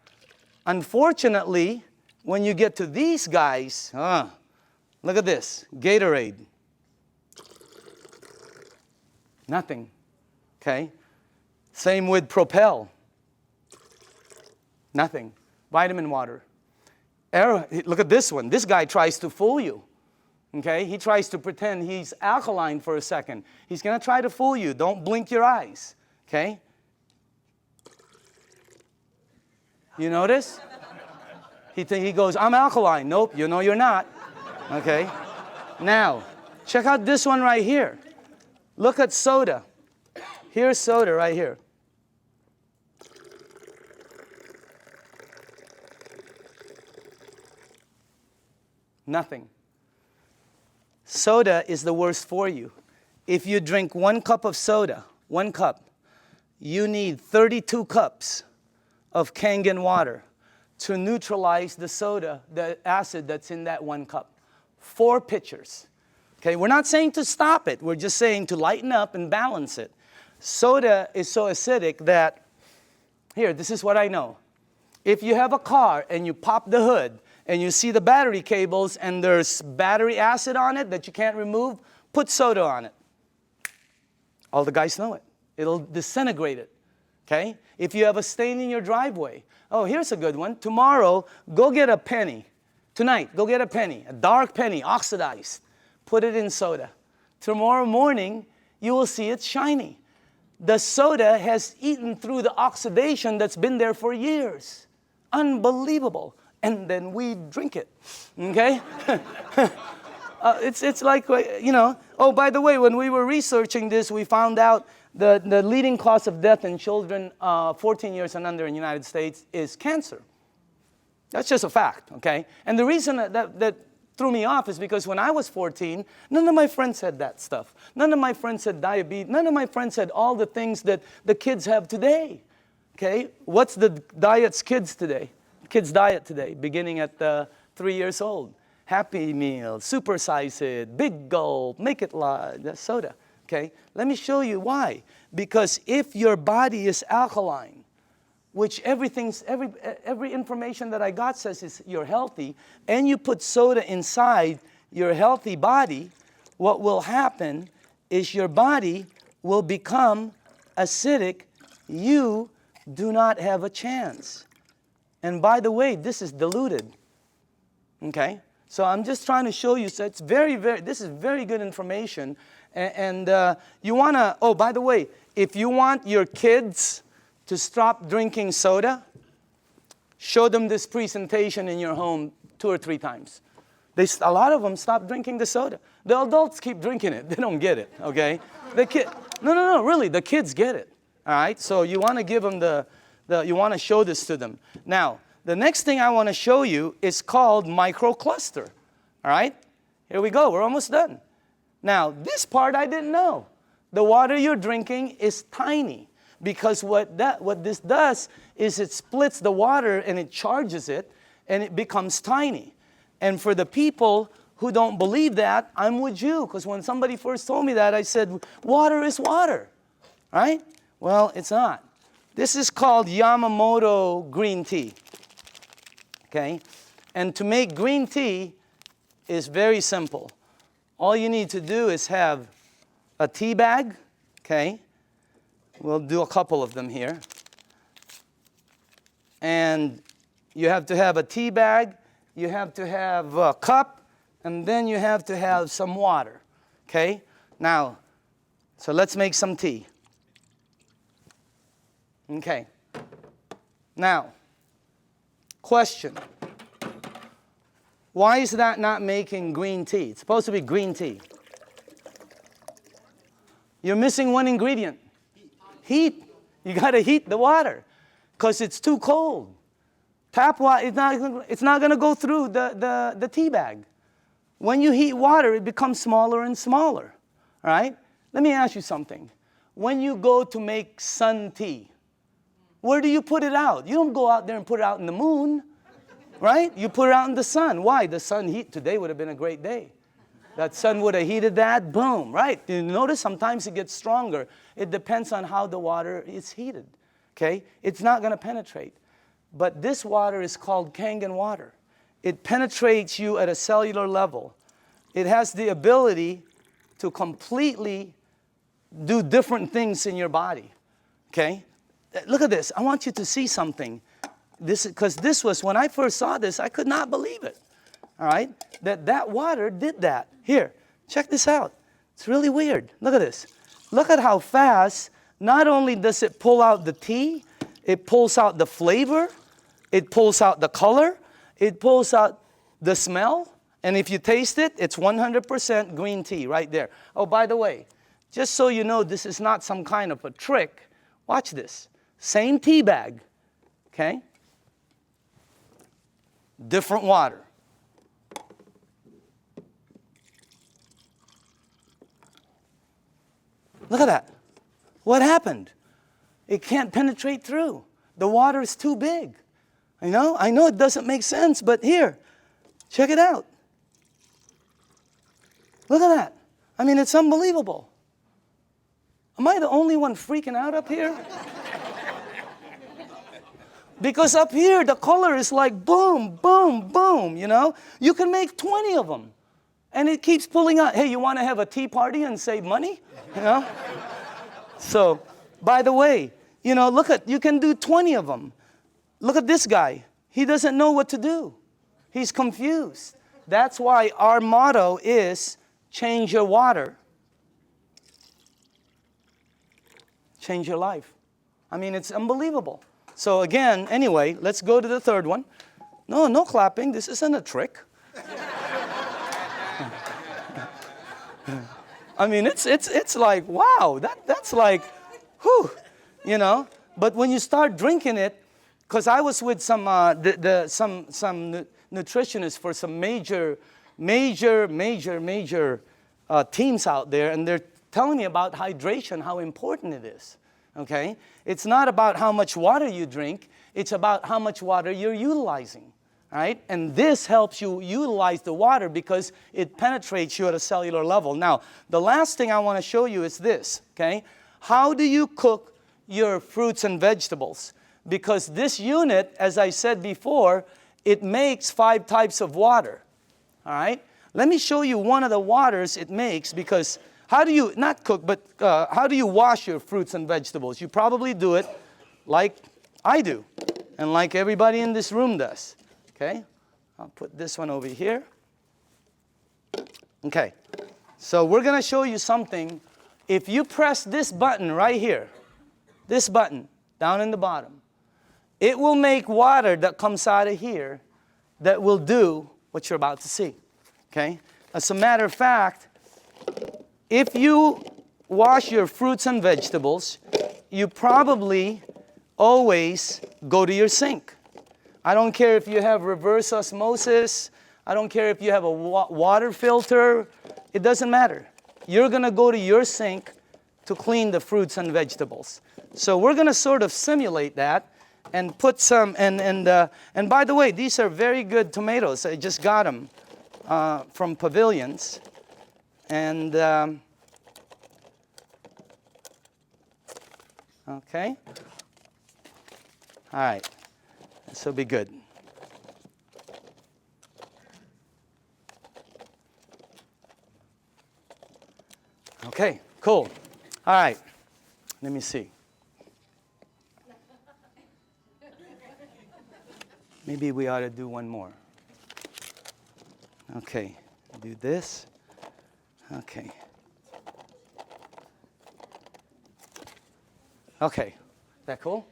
unfortunately, when you get to these guys, look at this, Gatorade. Nothing, okay? Same with Propel. Nothing. Vitamin water. Look at this one. This guy tries to fool you. Okay? He tries to pretend he's alkaline for a second. He's going to try to fool you. Don't blink your eyes. Okay? You notice? He goes, I'm alkaline. Nope, you know you're not. Okay? Now, check out this one right here. Look at soda. Here's soda right here. Nothing. Soda is the worst for you. If you drink 1 cup of soda, 1 cup, you need 32 cups of Kangen water to neutralize the soda, the acid that's in that 1 cup. 4 pitchers. Okay, we're not saying to stop it. We're just saying to lighten up and balance it. Soda is so acidic that, here, this is what I know. If you have a car and you pop the hood, and you see the battery cables and there's battery acid on it that you can't remove, put soda on it. All the guys know it. It'll disintegrate it, okay? If you have a stain in your driveway, oh, here's a good one. Tomorrow, go get a penny. Tonight, go get a penny, a dark penny, oxidized. Put it in soda. Tomorrow morning, you will see it's shiny. The soda has eaten through the oxidation that's been there for years. Unbelievable. And then we drink it, okay? It's like, you know. Oh, by the way, when we were researching this, we found out the leading cause of death in children 14 years and under in the United States is cancer. That's just a fact, okay? And the reason that threw me off is because when I was 14, none of my friends said that stuff. None of my friends said diabetes. None of my friends said all the things that the kids have today, okay? What's the diets kids today? Kids' diet today, beginning at 3 years old. Happy Meal, supersize it, big gulp, make it large, soda. Okay, let me show you why. Because if your body is alkaline, which every information that I got says is you're healthy, and you put soda inside your healthy body, what will happen is your body will become acidic. You do not have a chance. And by the way, this is diluted. Okay? So I'm just trying to show you, so it's this is very good information. And you want to, oh, by the way, if you want your kids to stop drinking soda, show them this presentation in your home 2 or 3 times. A lot of them stop drinking the soda. The adults keep drinking it. They don't get it, okay? No, really, the kids get it, all right? So you want to give them you want to show this to them. Now, the next thing I want to show you is called microcluster, all right? Here we go. We're almost done. Now, this part I didn't know. The water you're drinking is tiny because what this does is it splits the water and it charges it and it becomes tiny. And for the people who don't believe that, I'm with you, because when somebody first told me that, I said, water is water, right? Well, it's not. This is called Yamamoto green tea, okay? And to make green tea is very simple. All you need to do is have a tea bag, okay? We'll do a couple of them here. And you have to have a tea bag, you have to have a cup, and then you have to have some water, okay? Now, so let's make some tea. Okay. Now, question. Why is that not making green tea? It's supposed to be green tea. You're missing one ingredient. Heat. You got to heat the water because it's too cold. Tap water, it's not going to go through the tea bag. When you heat water, it becomes smaller and smaller. All right? Let me ask you something. When you go to make sun tea, where do you put it out? You don't go out there and put it out in the moon, right? You put it out in the sun. Why? The sun heat. Today would have been a great day. That sun would have heated that, boom, right? You notice sometimes it gets stronger. It depends on how the water is heated, okay? It's not going to penetrate. But this water is called Kangen water. It penetrates you at a cellular level. It has the ability to completely do different things in your body, okay? Look at this. I want you to see something. Because this was, when I first saw this, I could not believe it, all right? That water did that. Here, check this out. It's really weird. Look at this. Look at how fast, not only does it pull out the tea, it pulls out the flavor, it pulls out the color, it pulls out the smell, and if you taste it, it's 100% green tea right there. Oh, by the way, just so you know, this is not some kind of a trick. Watch this. Same tea bag, okay? Different water. Look at that. What happened? It can't penetrate through. The water is too big. I know it doesn't make sense, but here, check it out. Look at that. I mean, it's unbelievable. Am I the only one freaking out up here? Because up here, the color is like boom, boom, boom, you know? You can make 20 of them. And it keeps pulling out. Hey, you want to have a tea party and save money? You know? So, by the way, you know, you can do 20 of them. Look at this guy. He doesn't know what to do. He's confused. That's why our motto is change your water. Change your life. I mean, it's unbelievable. So again, anyway, let's go to the third one. No clapping. This isn't a trick. I mean, it's like, wow, that's like, whew, you know. But when you start drinking it, because I was with some nutritionists for some major teams out there, and they're telling me about hydration, how important it is. Okay? It's not about how much water you drink, it's about how much water you're utilizing. Right? And this helps you utilize the water because it penetrates you at a cellular level. Now, the last thing I want to show you is this, okay? How do you cook your fruits and vegetables? Because this unit, as I said before, it makes 5 types of water. All right? Let me show you one of the waters it makes, because how do you, not cook, but how do you wash your fruits and vegetables? You probably do it like I do. and like everybody in this room does. Okay? I'll put this one over here. Okay. So we're going to show you something. If you press this button right here, this button down in the bottom, it will make water that comes out of here that will do what you're about to see. Okay? As a matter of fact, if you wash your fruits and vegetables, you probably always go to your sink. I don't care if you have reverse osmosis. I don't care if you have a water filter. It doesn't matter. You're going to go to your sink to clean the fruits and vegetables. So we're going to sort of simulate that and put some, and by the way, these are very good tomatoes. I just got them from Pavilions. And, okay. All right. This will be good. Okay, cool. All right. Let me see. Maybe we ought to do one more. Okay, do this. Okay. Okay, is that cool?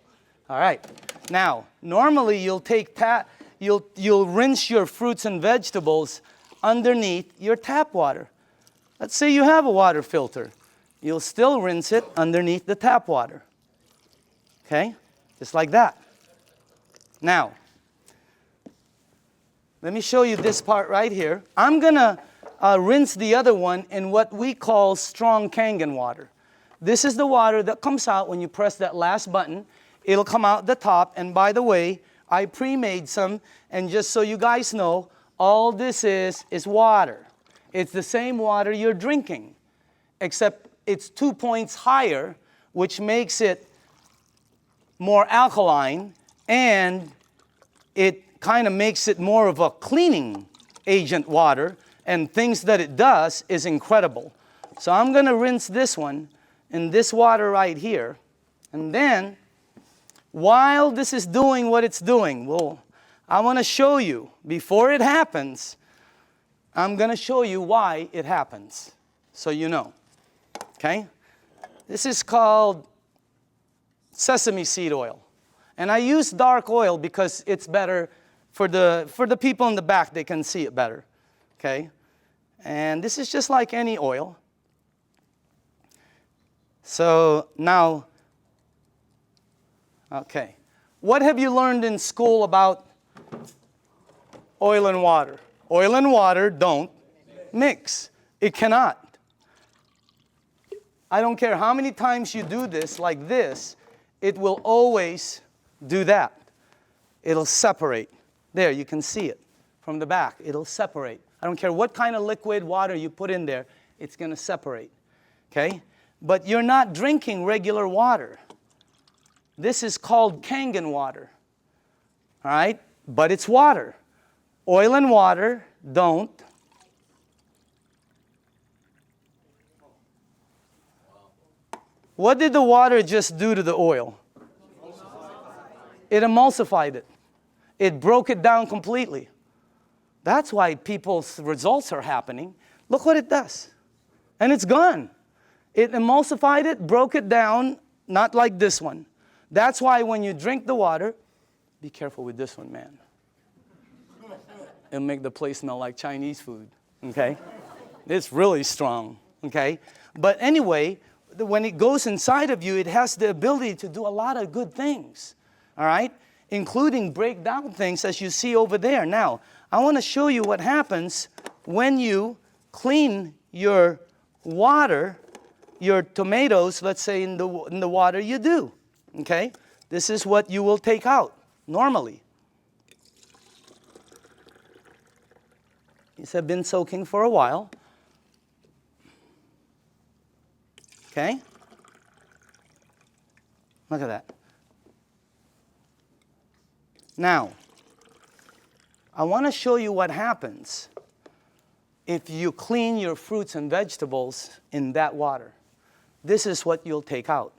All right. Now, normally you'll take you'll rinse your fruits and vegetables underneath your tap water. Let's say you have a water filter. You'll still rinse it underneath the tap water. Okay? Just like that. Now, let me show you this part right here. I'm going to rinse the other one in what we call strong Kangen water. This is the water that comes out when you press that last button. It'll come out the top. And by the way, I pre-made some. And just so you guys know, all this is water. It's the same water you're drinking, except it's 2 points higher, which makes it more alkaline, and it kind of makes it more of a cleaning agent water, and things that it does is incredible. So I'm going to rinse this one in this water right here, and then while this is doing what it's doing, I want to show you, before it happens, I'm going to show you why it happens, so you know. Okay? This is called sesame seed oil. And I use dark oil because it's better for the people in the back. They can see it better. Okay? And this is just like any oil. So now, okay. What have you learned in school about oil and water? Oil and water don't mix. It cannot. I don't care how many times you do this like this, it will always do that. It'll separate. There, you can see it from the back. It'll separate. I don't care what kind of liquid water you put in there, it's going to separate. Okay? But you're not drinking regular water. This is called Kangen water. All right? But it's water. Oil and water don't. What did the water just do to the oil? It emulsified it. It broke it down completely. That's why people's results are happening. Look what it does. And it's gone. It emulsified it, broke it down, not like this one. That's why when you drink the water, be careful with this one, man. It'll make the place smell like Chinese food, okay? It's really strong, okay? But anyway, when it goes inside of you, it has the ability to do a lot of good things, all right? Including break down things as you see over there. Now, I want to show you what happens when you clean your water, your tomatoes, let's say in the water you do, okay? This is what you will take out normally. These have been soaking for a while. Okay? Look at that. Now, I want to show you what happens if you clean your fruits and vegetables in that water. This is what you'll take out.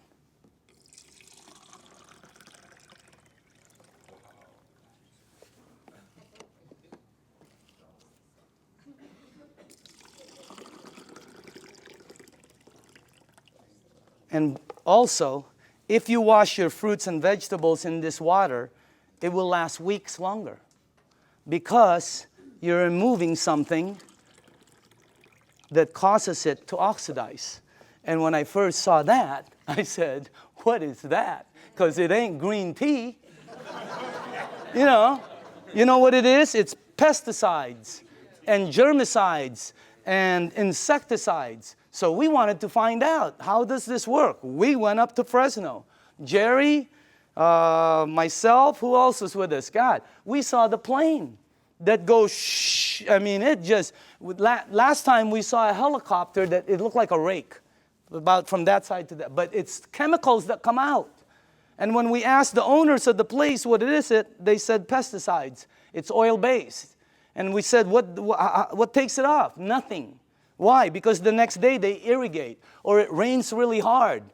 And also, if you wash your fruits and vegetables in this water, it will last weeks longer because you're removing something that causes it to oxidize. And when I first saw that, I said, what is that? Because it ain't green tea. You know what it is? It's pesticides and germicides and insecticides. So we wanted to find out, how does this work? We went up to Fresno. Jerry, myself, who else was with us? God, we saw the plane that goes shh. I mean, it just, last time we saw a helicopter that it looked like a rake, about from that side to that. But it's chemicals that come out. And when we asked the owners of the place what it is, they said pesticides. It's oil-based. And we said, what takes it off? Nothing. Why? Because the next day they irrigate, or it rains really hard.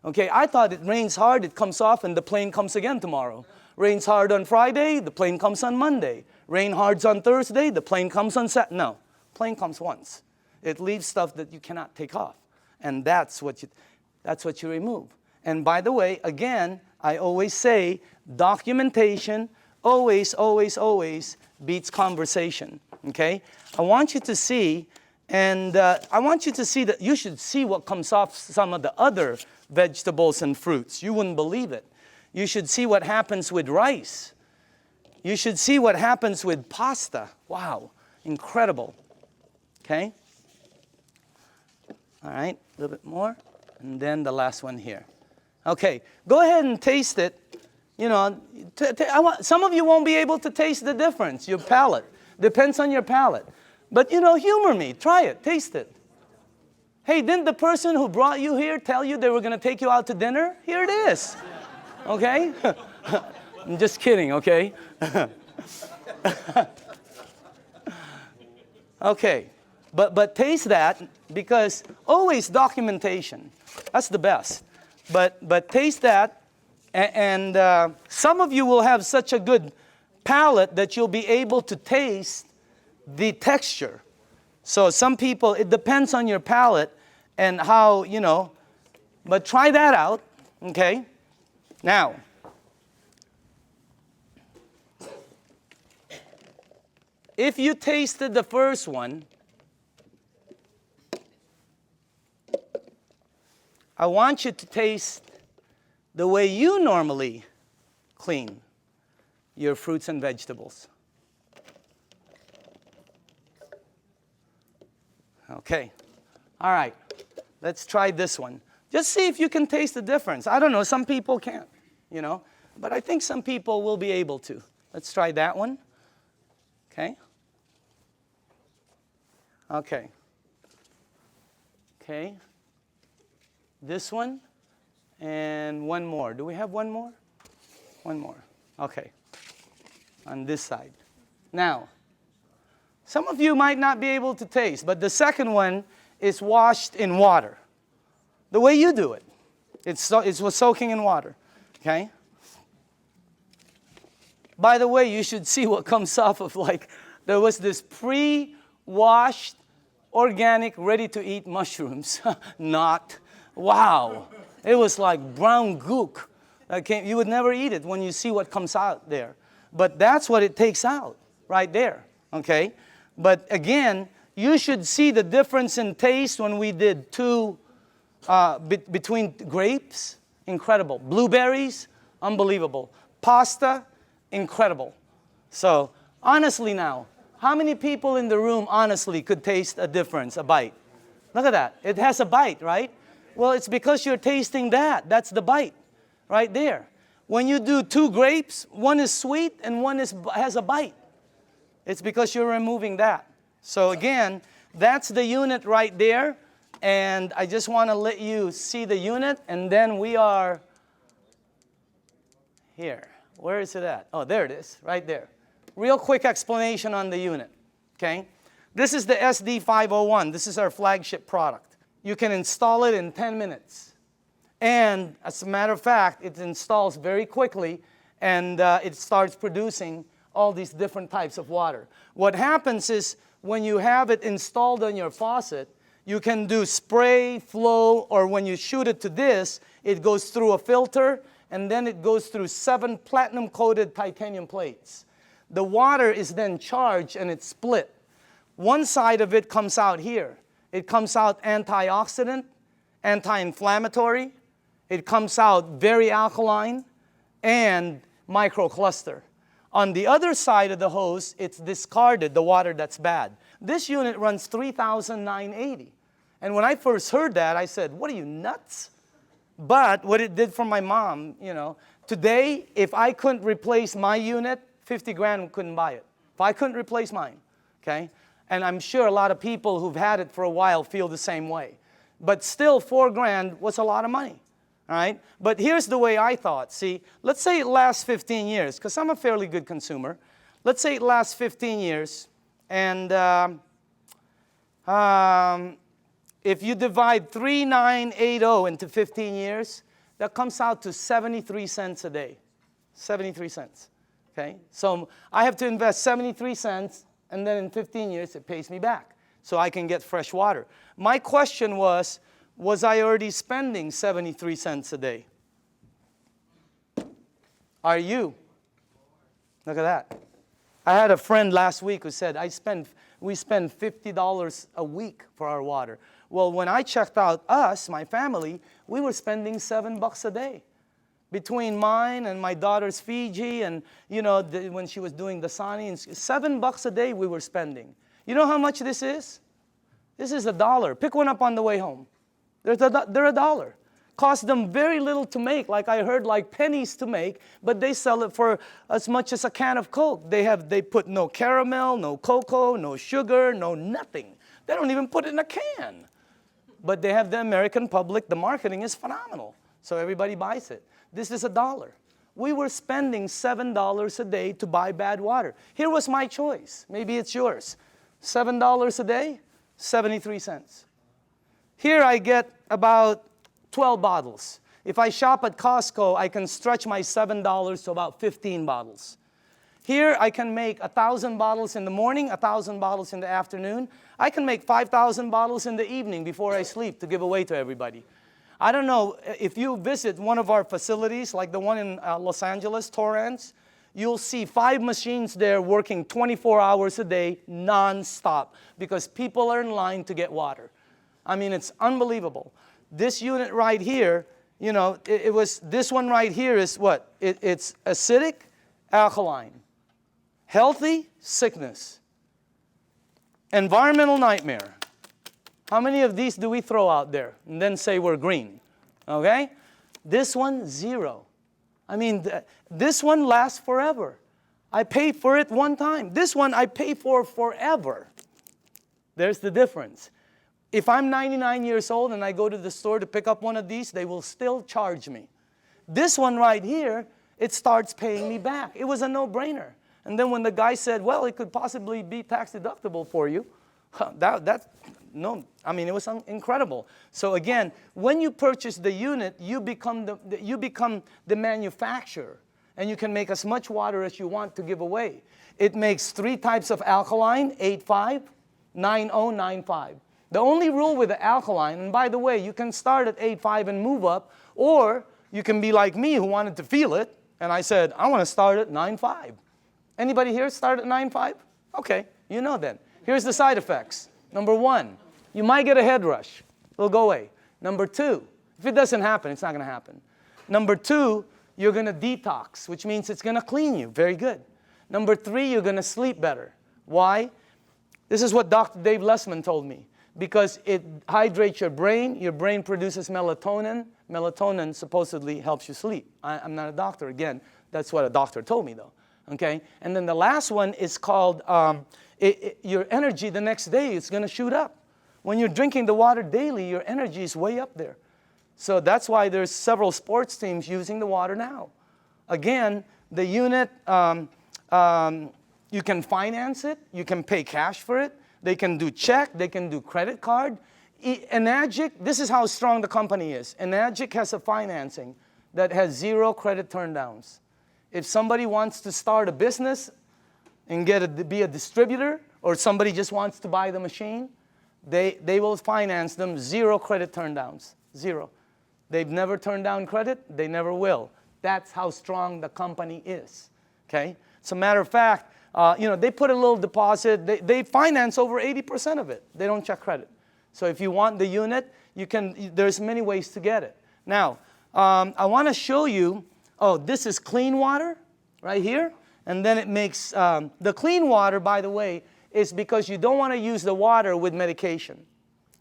Okay, I thought it rains hard, it comes off, and the plane comes again tomorrow. Rains hard on Friday, the plane comes on Monday. Rain hard on Thursday, the plane comes on Saturday. No, plane comes once. It leaves stuff that you cannot take off. And that's what you remove. And by the way, again, I always say, documentation always, always, always beats conversation, okay? I want you to see, and I want you to see that you should see what comes off some of the other vegetables and fruits. You wouldn't believe it. You should see what happens with rice. You should see what happens with pasta. Wow, incredible, okay? All right, a little bit more, and then the last one here. Okay, go ahead and taste it. You know, some of you won't be able to taste the difference, your palate. Depends on your palate. But, you know, humor me. Try it. Taste it. Hey, didn't the person who brought you here tell you they were going to take you out to dinner? Here it is. Okay? I'm just kidding, okay? Okay. But taste that, because always documentation. That's the best. But taste that, and some of you will have such a good palate that you'll be able to taste the texture. So some people, it depends on your palate and how, you know, but try that out, okay? Now, if you tasted the first one, I want you to taste the way you normally clean your fruits and vegetables. Okay. All right. Let's try this one. Just see if you can taste the difference. I don't know. Some people can't, you know. But I think some people will be able to. Let's try that one. Okay. Okay. Okay. This one, and one more. Do we have one more? One more. Okay. On this side. Now, some of you might not be able to taste, but the second one is washed in water. The way you do it. It was soaking in water. Okay? By the way, you should see what comes off of, like, there was this pre-washed, organic, ready-to-eat mushrooms. Not. Wow. It was like brown gook. You would never eat it when you see what comes out there. But that's what it takes out right there. Okay? But again, you should see the difference in taste when we did between grapes. Incredible. Blueberries. Unbelievable. Pasta. Incredible. So, honestly now, how many people in the room honestly could taste a difference, a bite? Look at that. It has a bite, right? Well, it's because you're tasting that. That's the bite right there. When you do two grapes, one is sweet and one has a bite. It's because you're removing that. So again, that's the unit right there. And I just want to let you see the unit. And then we are here. Where is it at? Oh, there it is, right there. Real quick explanation on the unit, okay? This is the SD501. This is our flagship product. You can install it in 10 minutes. And as a matter of fact, it installs very quickly, and it starts producing all these different types of water. What happens is when you have it installed on your faucet, You can do spray, flow, or when you shoot it to this, it goes through a filter, and then it goes through 7 platinum-coated titanium plates. The water is then charged, and it's split. One side of it comes out here. It comes out antioxidant, anti-inflammatory. It comes out very alkaline, and microcluster. On the other side of the hose, it's discarded, the water that's bad. This unit runs 3,980. And when I first heard that, I said, what are you, nuts? But what it did for my mom, you know, today, if I couldn't replace my unit, 50 grand couldn't buy it. If I couldn't replace mine, okay? And I'm sure a lot of people who've had it for a while feel the same way. But still, 4 grand was a lot of money. All right? But here's the way I thought. See, let's say it lasts 15 years, because I'm a fairly good consumer. Let's say it lasts 15 years, and if you divide 3,980 into 15 years, that comes out to 73 cents a day. 73 cents. Okay? So I have to invest 73 cents, and then in 15 years, it pays me back. So I can get fresh water. My question was I already spending 73 cents a day? Are you? Look at that. I had a friend last week who said, we spend $50 a week for our water. Well, when I checked out us, my family, we were spending $7 a day. Between mine and my daughter's Fiji and, you know, when she was doing the Sani, $7 a day we were spending. You know how much this is? This is $1. Pick one up on the way home. They're $1. Cost them very little to make, like I heard, like pennies to make, but they sell it for as much as a can of Coke. They put no caramel, no cocoa, no sugar, no nothing. They don't even put it in a can. But they have the American public, the marketing is phenomenal. So everybody buys it. This is $1. We were spending $7 a day to buy bad water. Here was my choice. Maybe it's yours. $7 a day, 73 cents. Here I get about 12 bottles. If I shop at Costco, I can stretch my $7 to about 15 bottles. Here I can make 1,000 bottles in the morning, 1,000 bottles in the afternoon. I can make 5,000 bottles in the evening before I sleep to give away to everybody. I don't know, if you visit one of our facilities, like the one in Los Angeles, Torrance, you'll see 5 machines there working 24 hours a day, non-stop, because people are in line to get water. I mean, it's unbelievable. This unit right here, you know, this one right here is what? It's acidic, alkaline. Healthy, sickness. Environmental nightmare. How many of these do we throw out there and then say we're green? Okay? This one, 0. I mean, this one lasts forever. I pay for it one time. This one I pay for forever. There's the difference. If I'm 99 years old and I go to the store to pick up one of these, they will still charge me. This one right here, it starts paying me back. It was a no-brainer. And then when the guy said, well, it could possibly be tax deductible for you, no, I mean, it was incredible. So again, when you purchase the unit, you become the manufacturer, and you can make as much water as you want to give away. It makes 3 types of alkaline, 8.5, 9.0, 9.5. The only rule with the alkaline, and by the way, you can start at 8.5 and move up, or you can be like me who wanted to feel it, and I said, I want to start at 9.5. Anybody here start at 9.5? Okay, you know then. Here's the side effects. Number 1, you might get a head rush. It'll go away. Number 2, if it doesn't happen, it's not going to happen. Number 2, you're going to detox, which means it's going to clean you. Very good. Number 3, you're going to sleep better. Why? This is what Dr. Dave Lessman told me. Because it hydrates your brain produces melatonin. Melatonin supposedly helps you sleep. I'm not a doctor, again. That's what a doctor told me, though. Okay? And then the last one is called your energy the next day is going to shoot up. When you're drinking the water daily, your energy is way up there. So that's why there's several sports teams using the water now. Again, the unit, you can finance it. You can pay cash for it. They can do check. They can do credit card. Enagic, this is how strong the company is. Enagic has a financing that has 0 credit turndowns. If somebody wants to start a business and be a distributor, or somebody just wants to buy the machine, They will finance them, 0 credit turndowns, 0. They've never turned down credit, they never will. That's how strong the company is, okay? As a matter of fact, they put a little deposit, they finance over 80% of it. They don't check credit. So if you want the unit, there's many ways to get it. Now, I want to show you, this is clean water right here. And then it makes, the clean water, by the way, is because you don't want to use the water with medication.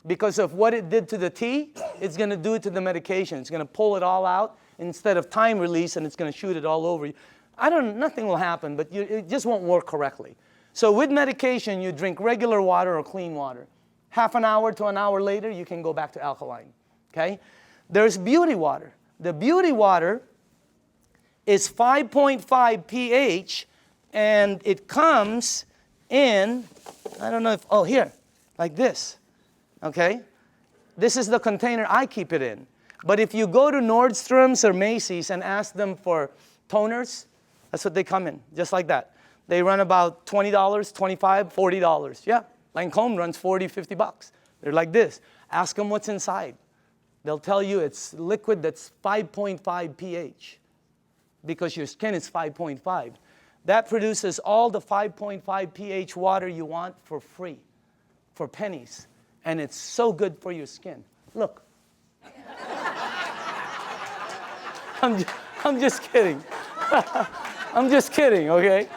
Because of what it did to the tea, it's going to do it to the medication. It's going to pull it all out instead of time release, and it's going to shoot it all over you. Nothing will happen, but it just won't work correctly. So with medication, you drink regular water or clean water. Half an hour to an hour later, you can go back to alkaline, okay? There's beauty water. The beauty water is 5.5 pH, and it comes in, I don't know if, here, like this, okay? This is the container I keep it in. But if you go to Nordstrom's or Macy's and ask them for toners, that's what they come in, just like that. They run about $20, $25, $40. Yeah, Lancome runs $40, $50. They're like this. Ask them what's inside. They'll tell you it's liquid that's 5.5 pH because your skin is 5.5. That produces all the 5.5 pH water you want for free, for pennies. And it's so good for your skin. Look. I'm just kidding. I'm just kidding, okay?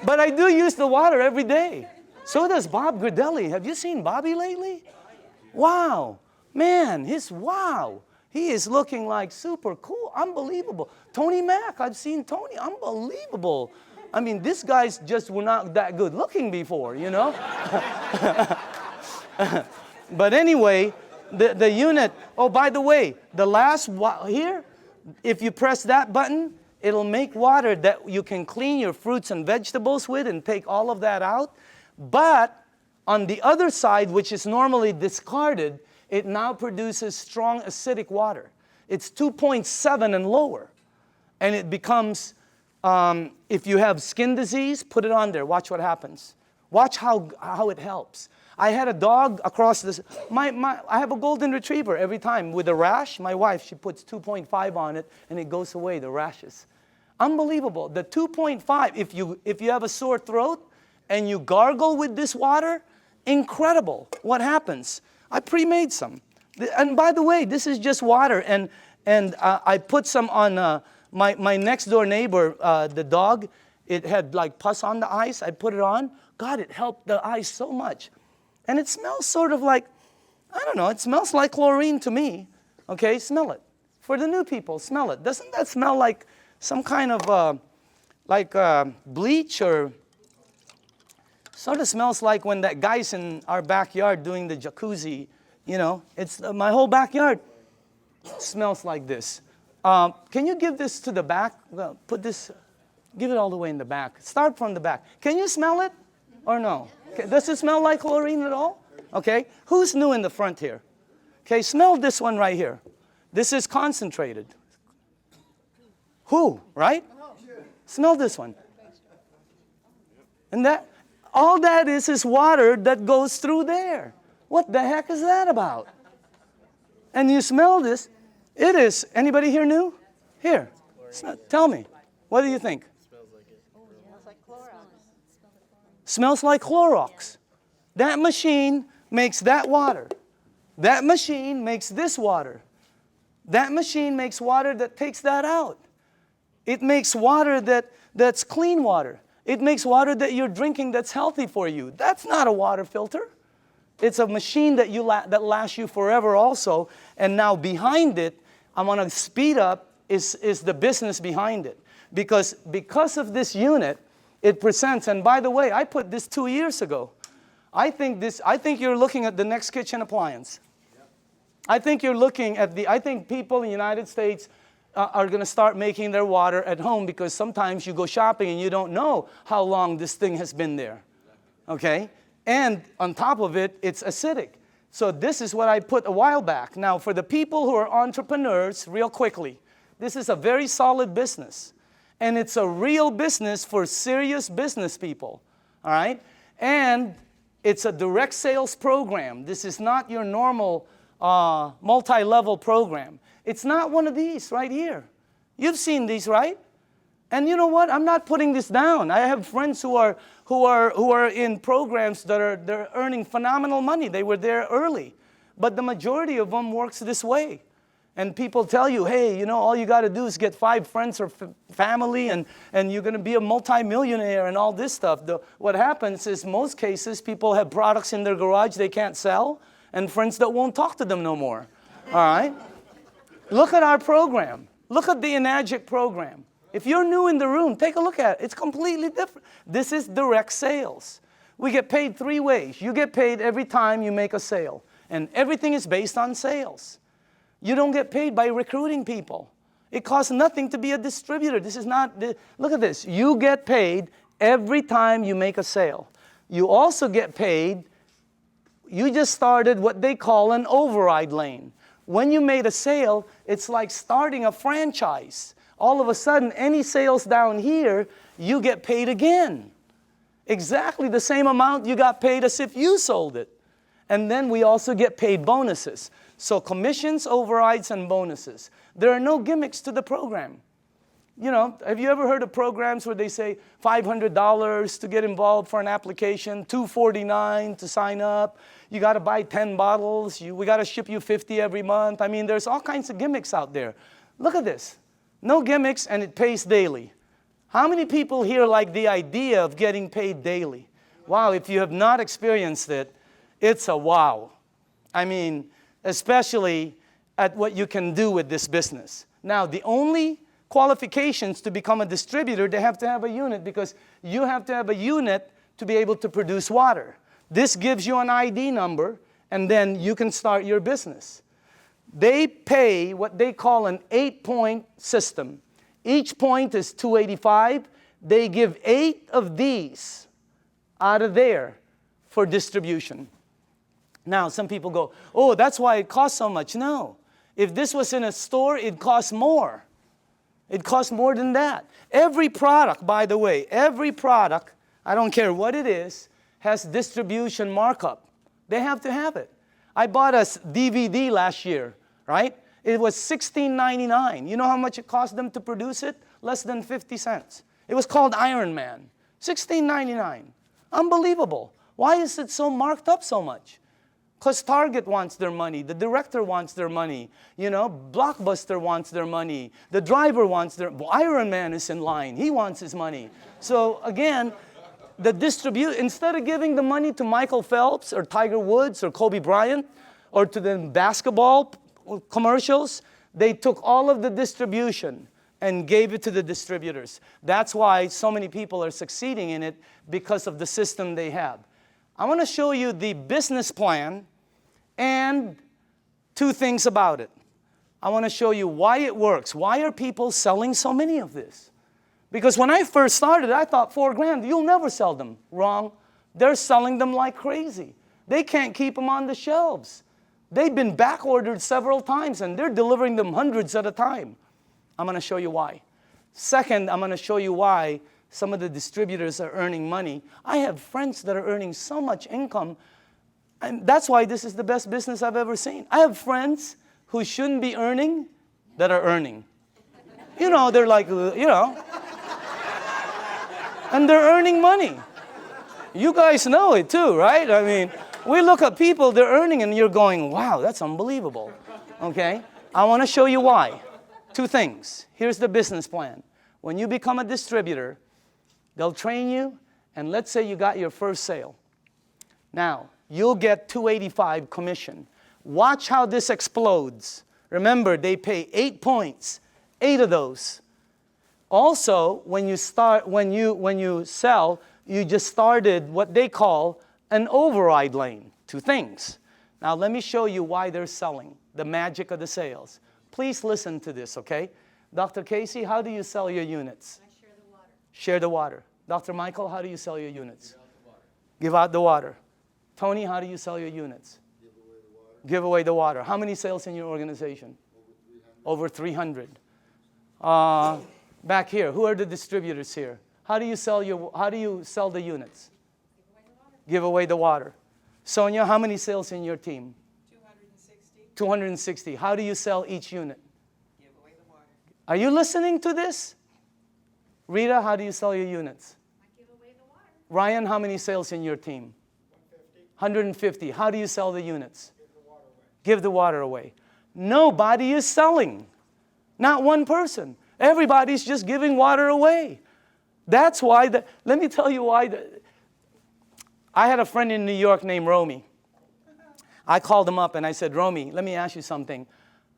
But I do use the water every day. So does Bob Gridelli. Have you seen Bobby lately? Wow. Man, wow. He is looking like super cool, unbelievable. Tony Mack, I've seen Tony, unbelievable. I mean, these guys just were not that good looking before, you know? But anyway, the unit, by the way, the last here, if you press that button, it'll make water that you can clean your fruits and vegetables with and take all of that out. But on the other side, which is normally discarded, it now produces strong acidic water. It's 2.7 and lower. And it becomes, if you have skin disease, put it on there. Watch what happens. Watch how it helps. I had a dog across this. I have a golden retriever every time with a rash. My wife, she puts 2.5 on it, and it goes away, the rashes. Unbelievable. The 2.5, if you have a sore throat and you gargle with this water, incredible. What happens? I pre-made some. And by the way, this is just water. And I put some on my next door neighbor, the dog. It had like pus on the eyes. I put it on. God, it helped the eyes so much. And it smells sort of like, I don't know, it smells like chlorine to me. Okay, smell it. For the new people, smell it. Doesn't that smell like some kind of bleach, or sort of smells like when that guy's in our backyard doing the jacuzzi, you know? It's my whole backyard smells like this. Can you give this to the back? Well, give it all the way in the back. Start from the back. Can you smell it or no? Okay. Does it smell like chlorine at all? Okay. Who's new in the front here? Okay, smell this one right here. This is concentrated. Who, right? Smell this one. And all that is water that goes through there. What the heck is that about? And you smell this. It is, anybody here new? Here, tell me. What do you think? Smells like Clorox. That machine makes that water. That machine makes this water. That machine makes water that takes that out. It makes water that's clean water. It makes water that you're drinking that's healthy for you. That's not a water filter. It's a machine that lasts you forever also. And now behind it, I want to speed up, is the business behind it. Because of this unit, it presents, and by the way, I put this 2 years ago. I think you're looking at the next kitchen appliance. I think people in the United States are going to start making their water at home, because sometimes you go shopping and you don't know how long this thing has been there. Okay? And on top of it, it's acidic. So this is what I put a while back. Now, for the people who are entrepreneurs, real quickly, this is a very solid business. And it's a real business for serious business people. All right? And It's a direct sales program. This is not your normal multi-level program. It's not one of these right here. You've seen these, right? And you know what? I'm not putting this down. I have friends who are in programs that they're earning phenomenal money. They were there early. But the majority of them works this way. And people tell you, hey, you know, all you got to do is get 5 friends or family and you're going to be a multimillionaire and all this stuff. What happens is most cases people have products in their garage they can't sell and friends that won't talk to them no more. All right? Look at our program. Look at the Enagic program. If you're new in the room, take a look at it. It's completely different. This is direct sales. We get paid 3 ways. You get paid every time you make a sale. And everything is based on sales. You don't get paid by recruiting people. It costs nothing to be a distributor. This is not, look at this. You get paid every time you make a sale. You also get paid, you just started what they call an override lane. When you made a sale, it's like starting a franchise. All of a sudden, any sales down here, you get paid again. Exactly the same amount you got paid as if you sold it. And then we also get paid bonuses. So commissions, overrides, and bonuses. There are no gimmicks to the program. You know, have you ever heard of programs where they say $500 to get involved for an application, $249 to sign up, you got to buy 10 bottles, we got to ship you 50 every month. I mean, there's all kinds of gimmicks out there. Look at this. No gimmicks, and it pays daily. How many people here like the idea of getting paid daily? Wow, if you have not experienced it, it's a wow. I mean, especially at what you can do with this business. Now, the only qualifications to become a distributor, they have to have a unit because you have to have a unit to be able to produce water. This gives you an ID number, and then you can start your business. They pay what they call an 8-point system. Each point is $285. They give 8 of these out of there for distribution. Now, some people go, oh, that's why it costs so much. No. If this was in a store, it costs more. It costs more than that. Every product, by the way, every product, I don't care what it is, has distribution markup. They have to have it. I bought a DVD last year, right? It was $16.99. You know how much it cost them to produce it? Less than 50 cents. It was called Iron Man. $16.99. Unbelievable. Why is it so marked up so much? Because Target wants their money, the director wants their money, you know, Blockbuster wants their money, the driver wants their, Iron Man is in line, he wants his money. So again, instead of giving the money to Michael Phelps or Tiger Woods or Kobe Bryant or to the basketball commercials, they took all of the distribution and gave it to the distributors. That's why so many people are succeeding in it because of the system they have. I want to show you the business plan and 2 things about it. I want to show you why it works. Why are people selling so many of this? Because when I first started, I thought $4 grand, you'll never sell them. Wrong. They're selling them like crazy. They can't keep them on the shelves. They've been back ordered several times and they're delivering them hundreds at a time. I'm going to show you why. Second, I'm going to show you why some of the distributors are earning money. I have friends that are earning so much income, and that's why this is the best business I've ever seen. I have friends who shouldn't be earning that are earning. You know, they're like, you know, and they're earning money. You guys know it too, right? I mean, we look at people, they're earning, and you're going, wow, that's unbelievable. Okay? I want to show you why. 2 things. Here's the business plan. When you become a distributor, they'll train you, and let's say you got your first sale. Now, you'll get $285 commission. Watch how this explodes. Remember, they pay 8 points, 8 of those. Also, when you sell, you just started what they call an override lane. 2 things. Now, let me show you why they're selling, the magic of the sales. Please listen to this, okay? Dr. Casey, how do you sell your units? I share the water. Share the water. Dr. Michael, how do you sell your units? Give out the water. Tony, how do you sell your units? Give away the water. Give away the water. How many sales in your organization? Over 300. Back here, who are the distributors here? How do you sell the units? Give away the water. Sonia, how many sales in your team? 260. 260. How do you sell each unit? Give away the water. Are you listening to this? Rita, how do you sell your units? I give away the water. Ryan, how many sales in your team? 150. How do you sell the units? Give the water away. Nobody is selling. Not one person. Everybody's just giving water away. That's why, let me tell you why. I had a friend in New York named Romy. I called him up and I said, Romy, let me ask you something.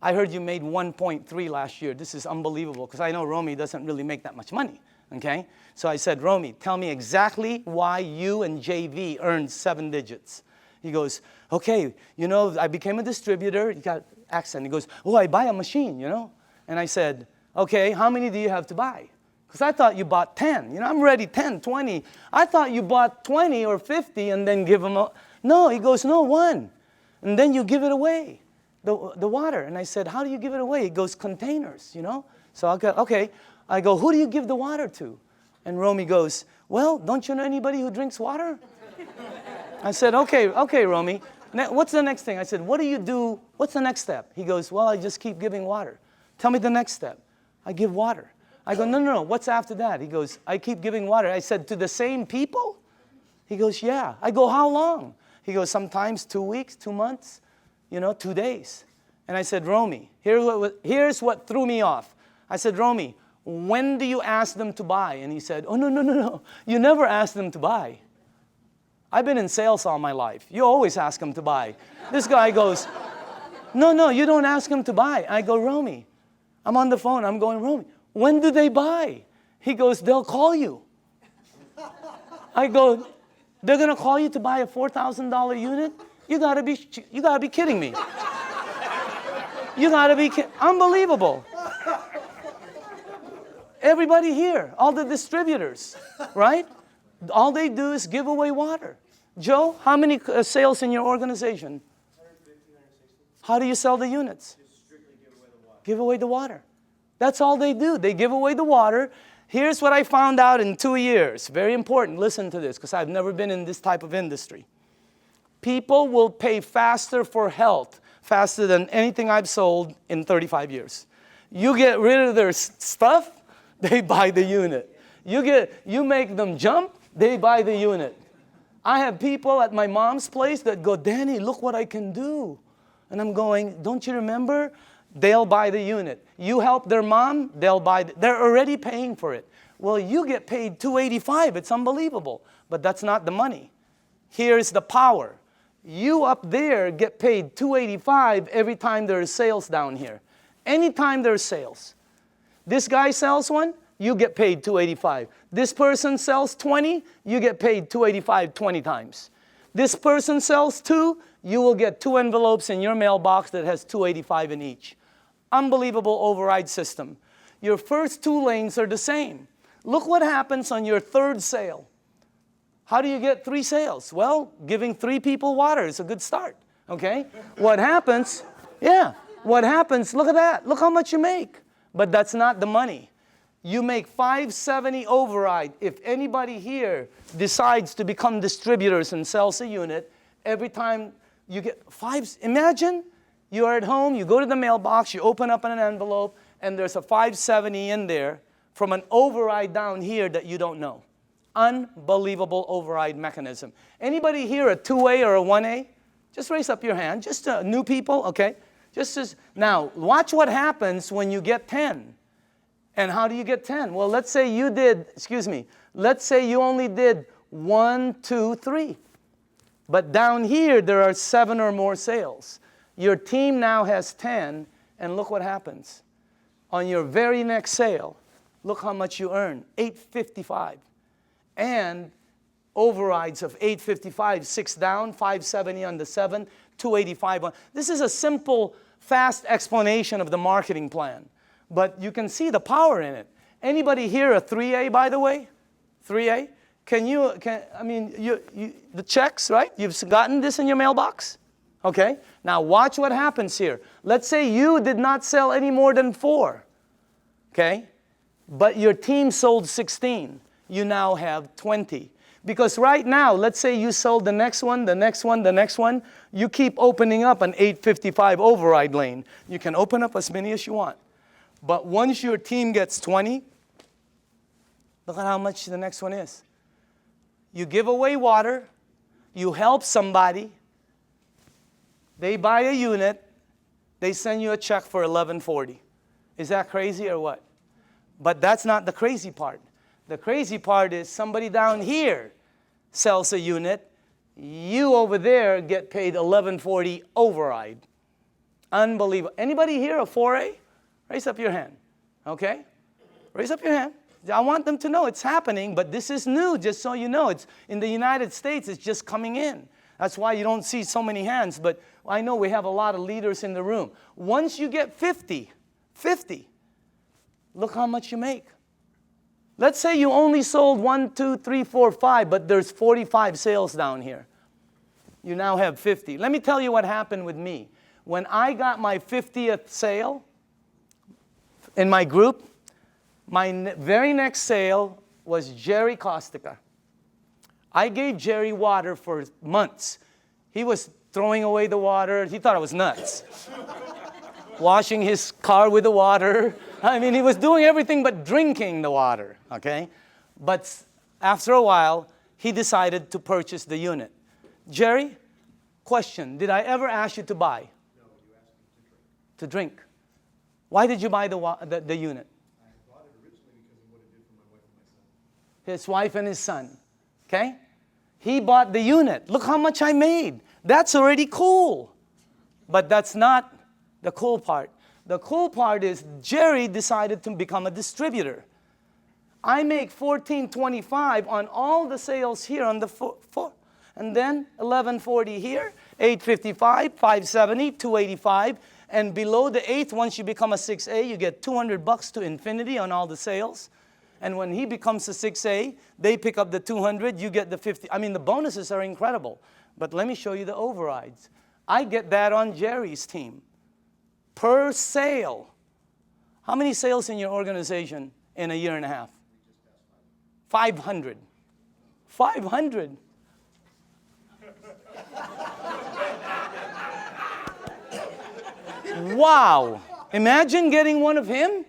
I heard you made 1.3 last year. This is unbelievable, because I know Romy doesn't really make that much money, okay? So I said, Romy, tell me exactly why you and JV earned 7 digits. He goes, okay, you know, I became a distributor. He got accent. He goes, oh, I buy a machine, you know? And I said, okay, how many do you have to buy? Because I thought you bought 10. You know, I'm ready 10, 20. I thought you bought 20 or 50 and then give them a... No, he goes, no, 1. And then you give it away, the water. And I said, how do you give it away? He goes, containers, you know? So I go, okay. I go, who do you give the water to? And Romy goes, well, don't you know anybody who drinks water? I said, okay, Romy. What's the next thing? I said, what do you do? What's the next step? He goes, well, I just keep giving water. Tell me the next step. I give water. I go, no. What's after that? He goes, I keep giving water. I said, to the same people? He goes, yeah. I go, how long? He goes, sometimes 2 weeks, 2 months, you know, 2 days. And I said, Romy, here's what threw me off. I said, Romy, when do you ask them to buy? And he said, oh, no. You never ask them to buy. I've been in sales all my life. You always ask them to buy. This guy goes, no, you don't ask them to buy. I go, Romy, I'm on the phone. I'm going, Romy, when do they buy? He goes, they'll call you. I go, they're going to call you to buy a $4,000 unit? You got to be kidding me. You got to be unbelievable. Everybody here, all the distributors, right? All they do is give away water. Joe, how many sales in your organization? 150, 160. How do you sell the units? Just strictly give away the water. Give away the water. That's all they do. They give away the water. Here's what I found out in 2 years. Very important. Listen to this, because I've never been in this type of industry. People will pay faster for health, faster than anything I've sold in 35 years. You get rid of their stuff, they buy the unit. You make them jump, they buy the unit. I have people at my mom's place that go, Danny, look what I can do. And I'm going, don't you remember? They'll buy the unit. You help their mom, they'll buy. They're already paying for it. Well, you get paid $285. It's unbelievable. But that's not the money. Here's the power. You up there get paid $285 every time there is sales down here. Anytime there's sales. This guy sells one, you get paid $285. This person sells 20, you get paid $285 20 times. This person sells 2, you will get 2 envelopes in your mailbox that has $285 in each. Unbelievable override system. Your first 2 lanes are the same. Look what happens on your 3rd sale. How do you get 3 sales? Well, giving 3 people water is a good start, okay? What happens, what happens, look at that. Look how much you make. But that's not the money. You make $570 override. If anybody here decides to become distributors and sells a unit, every time you get imagine you are at home, you go to the mailbox, you open up an envelope, and there's a $570 in there from an override down here that you don't know. Unbelievable override mechanism. Anybody here a 2A or a 1A? Just raise up your hand. Just new people, okay? Now, watch what happens when you get 10. And how do you get 10? Well, let's say you only did 1, 2, 3. But down here, there are 7 or more sales. Your team now has 10, and look what happens. On your very next sale, look how much you earn, $855. And overrides of $855, 6 down, $570 on the 7, $285 on. This is a simple, fast explanation of the marketing plan. But you can see the power in it. Anybody here a 3A, by the way? 3A? The checks, right? You've gotten this in your mailbox? Okay? Now watch what happens here. Let's say you did not sell any more than 4. Okay? But your team sold 16. You now have 20. Because right now, let's say you sold the next one, the next one, the next one. You keep opening up an 855 override lane. You can open up as many as you want. But once your team gets 20, look at how much the next one is. You give away water. You help somebody. They buy a unit. They send you a check for $11.40. Is that crazy or what? But that's not the crazy part. The crazy part is somebody down here sells a unit. You over there get paid $11.40 override. Unbelievable. Anybody here a 4A? Raise up your hand. Okay? Raise up your hand. I want them to know it's happening, but this is new, just so you know. It's in the United States, it's just coming in. That's why you don't see so many hands, but I know we have a lot of leaders in the room. Once you get 50, look how much you make. Let's say you only sold 1, 2, 3, 4, 5, but there's 45 sales down here. You now have 50. Let me tell you what happened with me. When I got my 50th sale in my group, my very next sale was Jerry Kostica. I gave Jerry water for months. He was throwing away the water. He thought I was nuts. Washing his car with the water. I mean, he was doing everything but drinking the water, okay? But after a while, he decided to purchase the unit. Jerry, question, did I ever ask you to buy? No, you asked me To drink. Why did you buy the unit? I bought it originally because of what it did for my wife and my son. His wife and his son, okay? He bought the unit. Look how much I made. That's already cool. But that's not the cool part. The cool part is Jerry decided to become a distributor. I make $14.25 on all the sales here on the floor. And then $11.40 here, $8.55, $5.70, $2.85. And below the 8th, once you become a 6A, you get $200 to infinity on all the sales. And when he becomes a 6A, they pick up the 200, you get the 50. I mean, the bonuses are incredible. But let me show you the overrides. I get that on Jerry's team. Per sale. How many sales in your organization in a year and a half? 500. 500. Wow. Imagine getting one of him.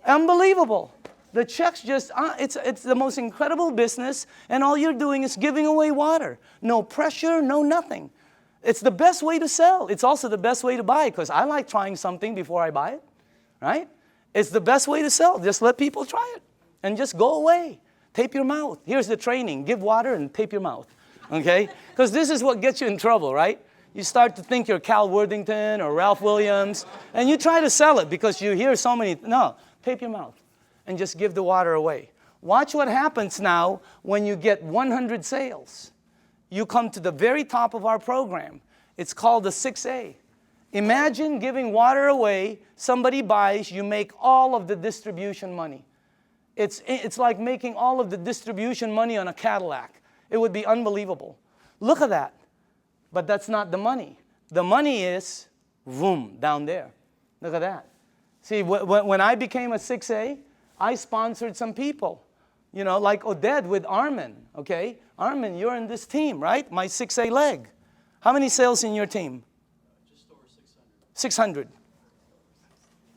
Unbelievable. The checks just, it's the most incredible business, and all you're doing is giving away water. No pressure, no nothing. It's the best way to sell. It's also the best way to buy, because I like trying something before I buy it, right? It's the best way to sell. Just let people try it and just go away. Tape your mouth. Here's the training. Give water and tape your mouth, okay? Because this is what gets you in trouble, right? You start to think you're Cal Worthington or Ralph Williams, and you try to sell it because you hear so many. No, tape your mouth and just give the water away. Watch what happens now when you get 100 sales. You come to the very top of our program. It's called the 6A. Imagine giving water away, somebody buys, you make all of the distribution money. It's like making all of the distribution money on a Cadillac. It would be unbelievable. Look at that. But that's not the money. The money is, boom, down there. Look at that. See, when I became a 6A, I sponsored some people. You know, like Oded with Armin, okay? Armin, you're in this team, right? My 6A leg. How many sales in your team? Just over 600. 600.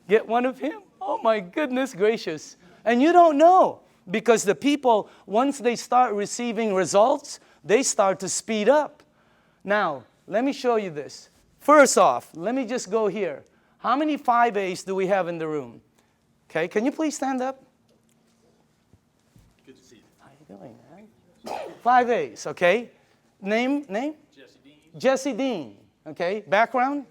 Get one of him? Oh my goodness gracious. And you don't know, because the people, once they start receiving results, they start to speed up. Now, let me show you this. First off, let me just go here. How many 5As do we have in the room? Okay, can you please stand up? Good to see you. How you doing, man? 5As, okay? Name? Jesse Dean. Jesse Dean, okay? Background?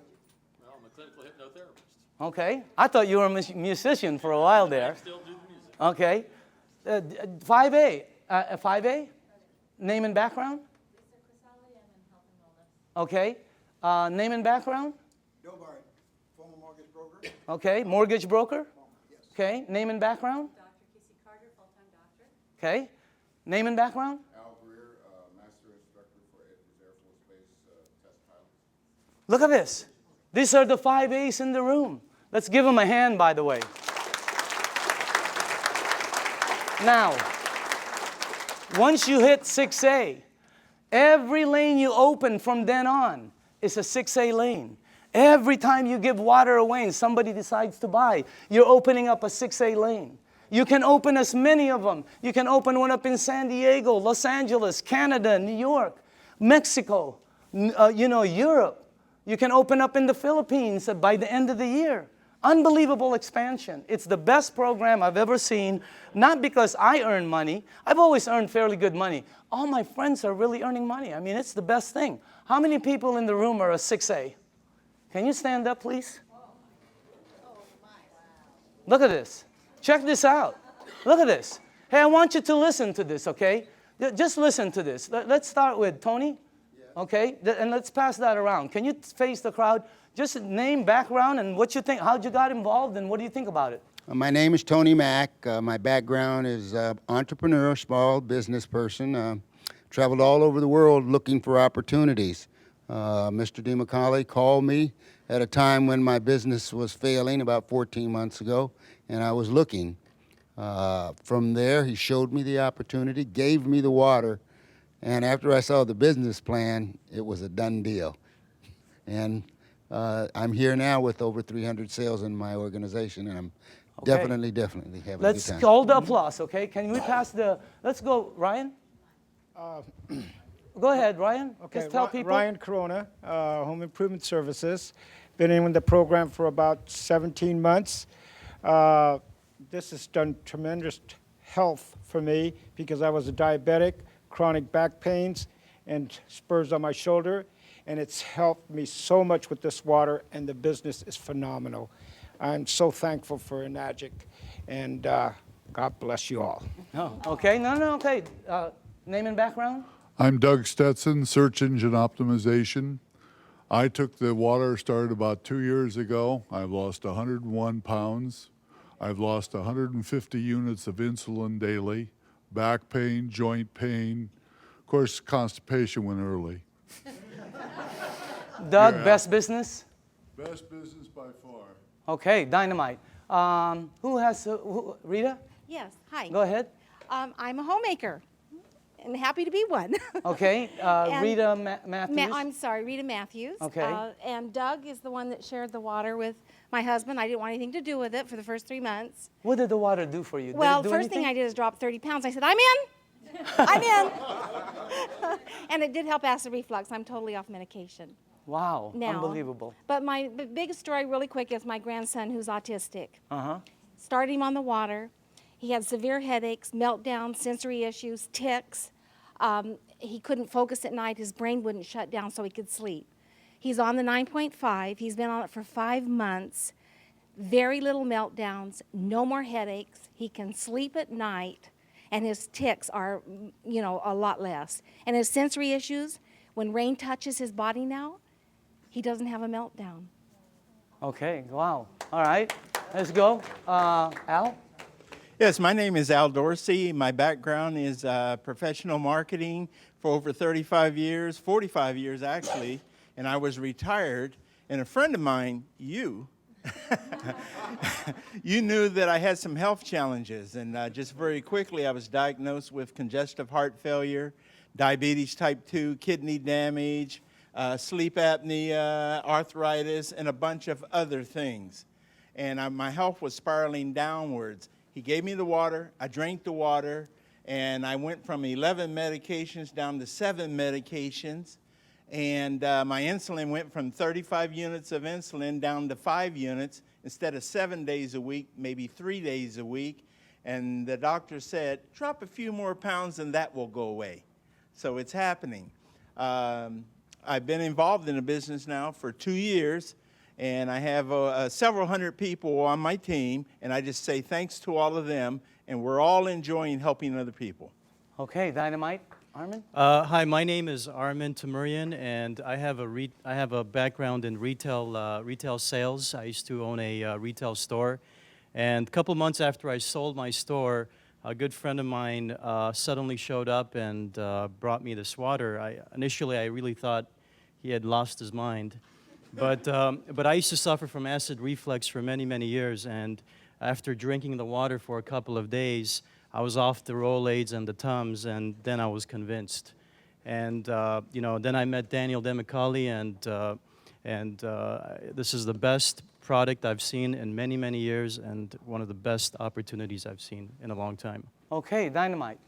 Well, I'm a clinical hypnotherapist. Okay. I thought you were a musician for a while there. I still do the music. Okay. 5A. 5A? Name and background? Okay. Name and background? Joe Bart, former mortgage broker. Okay. Mortgage broker? Yes. Okay. Name and background? Dr. Casey Carter, full-time doctor. Okay. Name and background? Al Greer, master instructor for Edwards Air Force Base test pilot. Look at this. These are the 5As in the room. Let's give them a hand, by the way. Now, Once you hit 6A, every lane you open from then on is a 6A lane. Every time you give water away and somebody decides to buy, you're opening up a 6A lane. You can open as many of them. You can open one up in San Diego, Los Angeles, Canada, New York, Mexico, Europe. You can open up in the Philippines by the end of the year. Unbelievable expansion. It's the best program I've ever seen, not because I earn money. I've always earned fairly good money. All my friends are really earning money. I mean, it's the best thing. How many people in the room are a 6A? Can you stand up, please? Look at this. Check this out. Look at this. Hey, I want you to listen to this, okay? Just listen to this. Let's start with Tony, okay? And let's pass that around. Can you face the crowd? Just name, background, and what you think, how'd you got involved, and what do you think about it? My name is Tony Mack. My background is entrepreneur, small business person. Traveled all over the world looking for opportunities. Mr. DeMacaulay called me at a time when my business was failing about 14 months ago, and I was looking. From there, he showed me the opportunity, gave me the water, and after I saw the business plan, it was a done deal. And I'm here now with over 300 sales in my organization, and I'm definitely having a good time. Let's hold the applause, okay? Can we pass let's go, Ryan? Go ahead, Ryan. Okay, Just tell people. Ryan Corona, Home Improvement Services. Been in the program for about 17 months. This has done tremendous health for me because I was a diabetic, chronic back pains, and spurs on my shoulder. And it's helped me so much with this water, and the business is phenomenal. I'm so thankful for Enagic, and God bless you all. Oh, okay. No, okay. Name and background? I'm Doug Stetson, Search Engine Optimization. I took the water, started about 2 years ago. I've lost 101 pounds. I've lost 150 units of insulin daily, back pain, joint pain. Of course, constipation went early. Doug, Yeah. best business? Best business by far. Okay, dynamite. Who has, Rita? Yes, hi. Go ahead. I'm a homemaker and happy to be one. Okay, And Rita Matthews. I'm sorry, Rita Matthews. Okay. And Doug is the one that shared the water with my husband. I didn't want anything to do with it for the first 3 months. What did the water do for you? Well, did it the do first thing I anything? did is drop 30 pounds. I said, I'm in. I'm in. And it did help acid reflux. I'm totally off medication Wow, now. unbelievable. But my biggest story really quick is my grandson who's autistic. Uh-huh. Started him on the water. He had severe headaches, meltdowns, sensory issues, tics. He couldn't focus at night. His brain wouldn't shut down so he could sleep. He's on the 9.5. He's been on it for 5 months. Very little meltdowns, no more headaches. He can sleep at night, and his tics are, a lot less. And his sensory issues, when rain touches his body now, he doesn't have a meltdown. Okay, wow. All right, let's go. Al? Yes, my name is Al Dorsey. My background is professional marketing for over 35 years, 45 years actually, and I was retired. And a friend of mine, you knew that I had some health challenges. And just very quickly, I was diagnosed with congestive heart failure, diabetes type 2, kidney damage, sleep apnea, arthritis, and a bunch of other things. And my health was spiraling downwards. He gave me the water, I drank the water, and I went from 11 medications down to 7 medications. And my insulin went from 35 units of insulin down to 5 units instead of 7 days a week, maybe 3 days a week. And the doctor said, drop a few more pounds and that will go away. So it's happening. I've been involved in the business now for 2 years. And I have several hundred people on my team, and I just say thanks to all of them, and we're all enjoying helping other people. Okay, dynamite. Armin? Hi, my name is Armin Tamurian, and I have a background in retail sales. I used to own a retail store, and a couple months after I sold my store, a good friend of mine suddenly showed up and brought me this water. Initially, I really thought he had lost his mind. But I used to suffer from acid reflux for many, many years, and after drinking the water for a couple of days, I was off the Rolaids and the Tums, and then I was convinced. And then I met Daniel Demicali, and this is the best product I've seen in many, many years, and one of the best opportunities I've seen in a long time. Okay, Dynamite.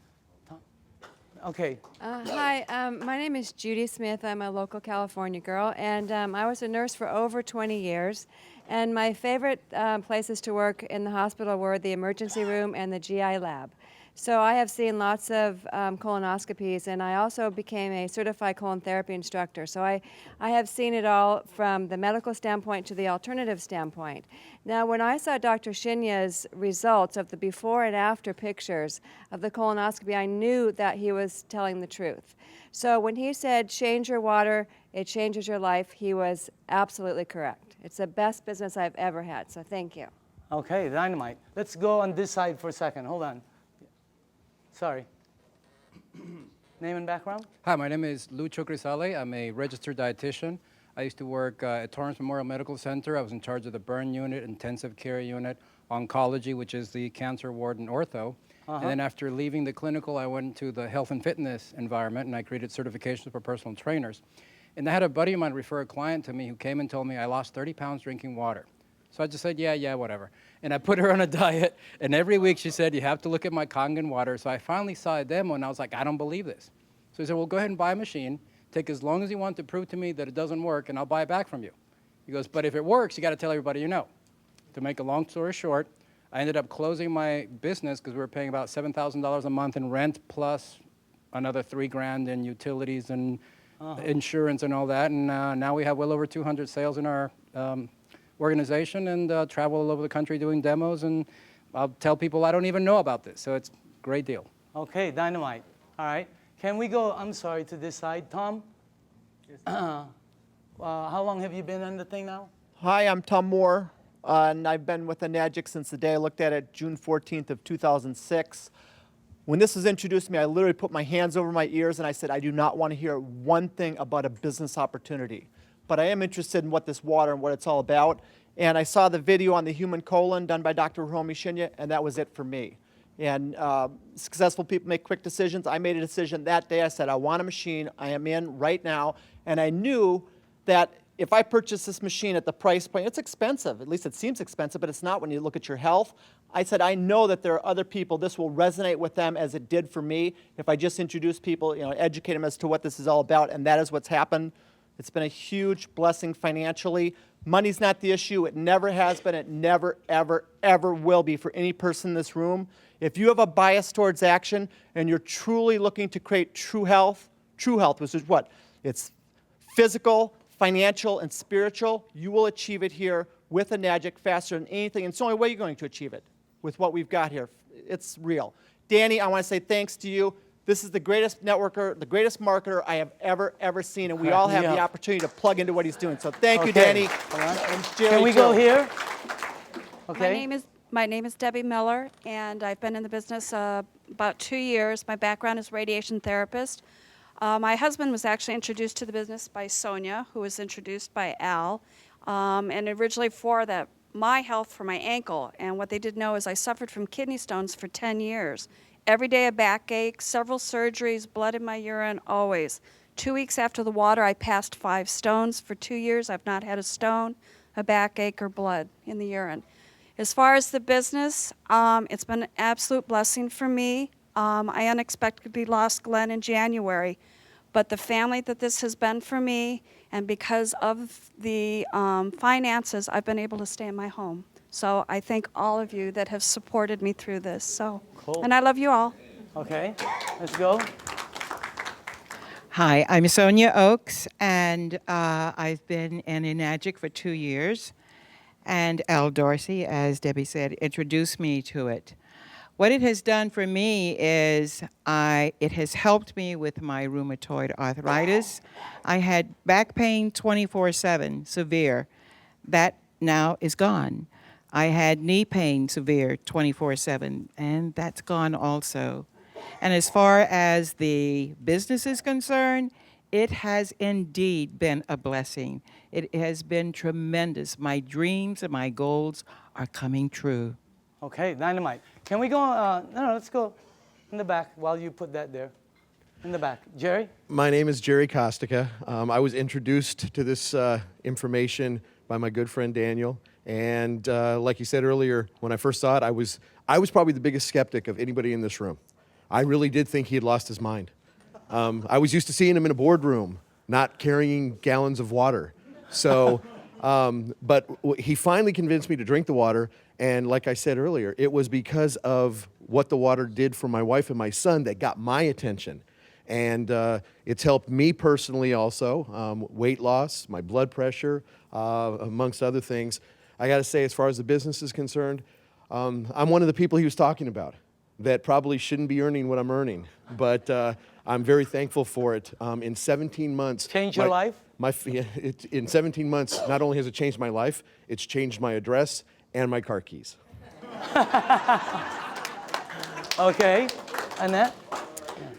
Okay. Hi, my name is Judy Smith. I'm a local California girl, and I was a nurse for over 20 years. And my favorite places to work in the hospital were the emergency room and the GI lab. So I have seen lots of colonoscopies, and I also became a certified colon therapy instructor. So I have seen it all from the medical standpoint to the alternative standpoint. Now, when I saw Dr. Shinya's results of the before and after pictures of the colonoscopy, I knew that he was telling the truth. So when he said, change your water, it changes your life, he was absolutely correct. It's the best business I've ever had, so thank you. Okay, Dynamite. Let's go on this side for a second. Hold on. Sorry. Name and background? Hi, my name is Lucho Grisale. I'm a registered dietitian. I used to work at Torrance Memorial Medical Center. I was in charge of the burn unit, intensive care unit, oncology, which is the cancer ward and ortho. And then after leaving the clinical, I went to the health and fitness environment, and I created certifications for personal trainers. And I had a buddy of mine refer a client to me who came and told me I lost 30 pounds drinking water. So I just said, yeah, whatever. And I put her on a diet, and every week she said, you have to look at my Kangen water. So I finally saw a demo, and I was like, I don't believe this. So he said, well, go ahead and buy a machine. Take as long as you want to prove to me that it doesn't work, and I'll buy it back from you. He goes, but if it works, you got to tell everybody you know. To make a long story short, I ended up closing my business because we were paying about $7,000 a month in rent plus another $3,000 in utilities and insurance and all that. And now we have well over 200 sales in our organization and travel all over the country doing demos. And I'll tell people I don't even know about this. So it's a great deal. Okay, Dynamite. All right. Can we go, I'm sorry, to this side? Tom? How long have you been on the thing now? Hi, I'm Tom Moore, and I've been with Enagic since the day I looked at it, June 14th of 2006. When this was introduced to me, I literally put my hands over my ears and I said, I do not want to hear one thing about a business opportunity. But I am interested in what this water and what it's all about. And I saw the video on the human colon done by Dr. Hiromi Shinya, and that was it for me. And successful people make quick decisions. I made a decision that day. I said, I want a machine. I am in right now. And I knew that if I purchase this machine at the price point, it's expensive. At least it seems expensive, but it's not when you look at your health. I said, I know that there are other people, this will resonate with them as it did for me if I just introduce people, educate them as to what this is all about, and that is what's happened. It's been a huge blessing financially. Money's not the issue. It never has been. It never, ever, ever will be for any person in this room. If you have a bias towards action and you're truly looking to create true health, which is what? It's physical, financial, and spiritual. You will achieve it here with Enagic faster than anything. And it's the only way you're going to achieve it with what we've got here. It's real. Danny, I want to say thanks to you. This is the greatest networker, the greatest marketer I have ever seen, and we all have the opportunity to plug into what he's doing. So thank you, Danny. And Jerry, Can we go here? Okay. My name is Debbie Miller, and I've been in the business about 2 years. My background is radiation therapist. My husband was actually introduced to the business by Sonia, who was introduced by Al, and originally for my health for my ankle. And what they didn't know is I suffered from kidney stones for 10 years. Every day a backache, several surgeries, blood in my urine, always. 2 weeks after the water, I passed 5 stones. For 2 years, I've not had a stone, a backache, or blood in the urine. As far as the business, it's been an absolute blessing for me. I unexpectedly lost Glenn in January, but the family that this has been for me, and because of the finances, I've been able to stay in my home. So I thank all of you that have supported me through this. So, cool. And I love you all. Okay, let's go. Hi, I'm Sonia Oakes, and I've been in Enagic for 2 years. And Al Dorsey, as Debbie said, introduced me to it. What it has done for me is it has helped me with my rheumatoid arthritis. I had back pain 24/7, severe. That now is gone. I had knee pain, severe, 24/7, and that's gone also. And as far as the business is concerned, it has indeed been a blessing. It has been tremendous. My dreams and my goals are coming true. Okay, dynamite. Can we go, no, let's go in the back while you put that there. In the back. Jerry? My name is Jerry Kostica. I was introduced to this information by my good friend Daniel. And like you said earlier, when I first saw it, I was probably the biggest skeptic of anybody in this room. I really did think he had lost his mind. I was used to seeing him in a boardroom, not carrying gallons of water. So, but he finally convinced me to drink the water. And like I said earlier, it was because of what the water did for my wife and my son that got my attention. And it's helped me personally also, weight loss, my blood pressure, amongst other things. I got to say, as far as the business is concerned, I'm one of the people he was talking about that probably shouldn't be earning what I'm earning. But I'm very thankful for it. In 17 months... Changed your life? In 17 months, not only has it changed my life, it's changed my address and my car keys. Okay. Annette?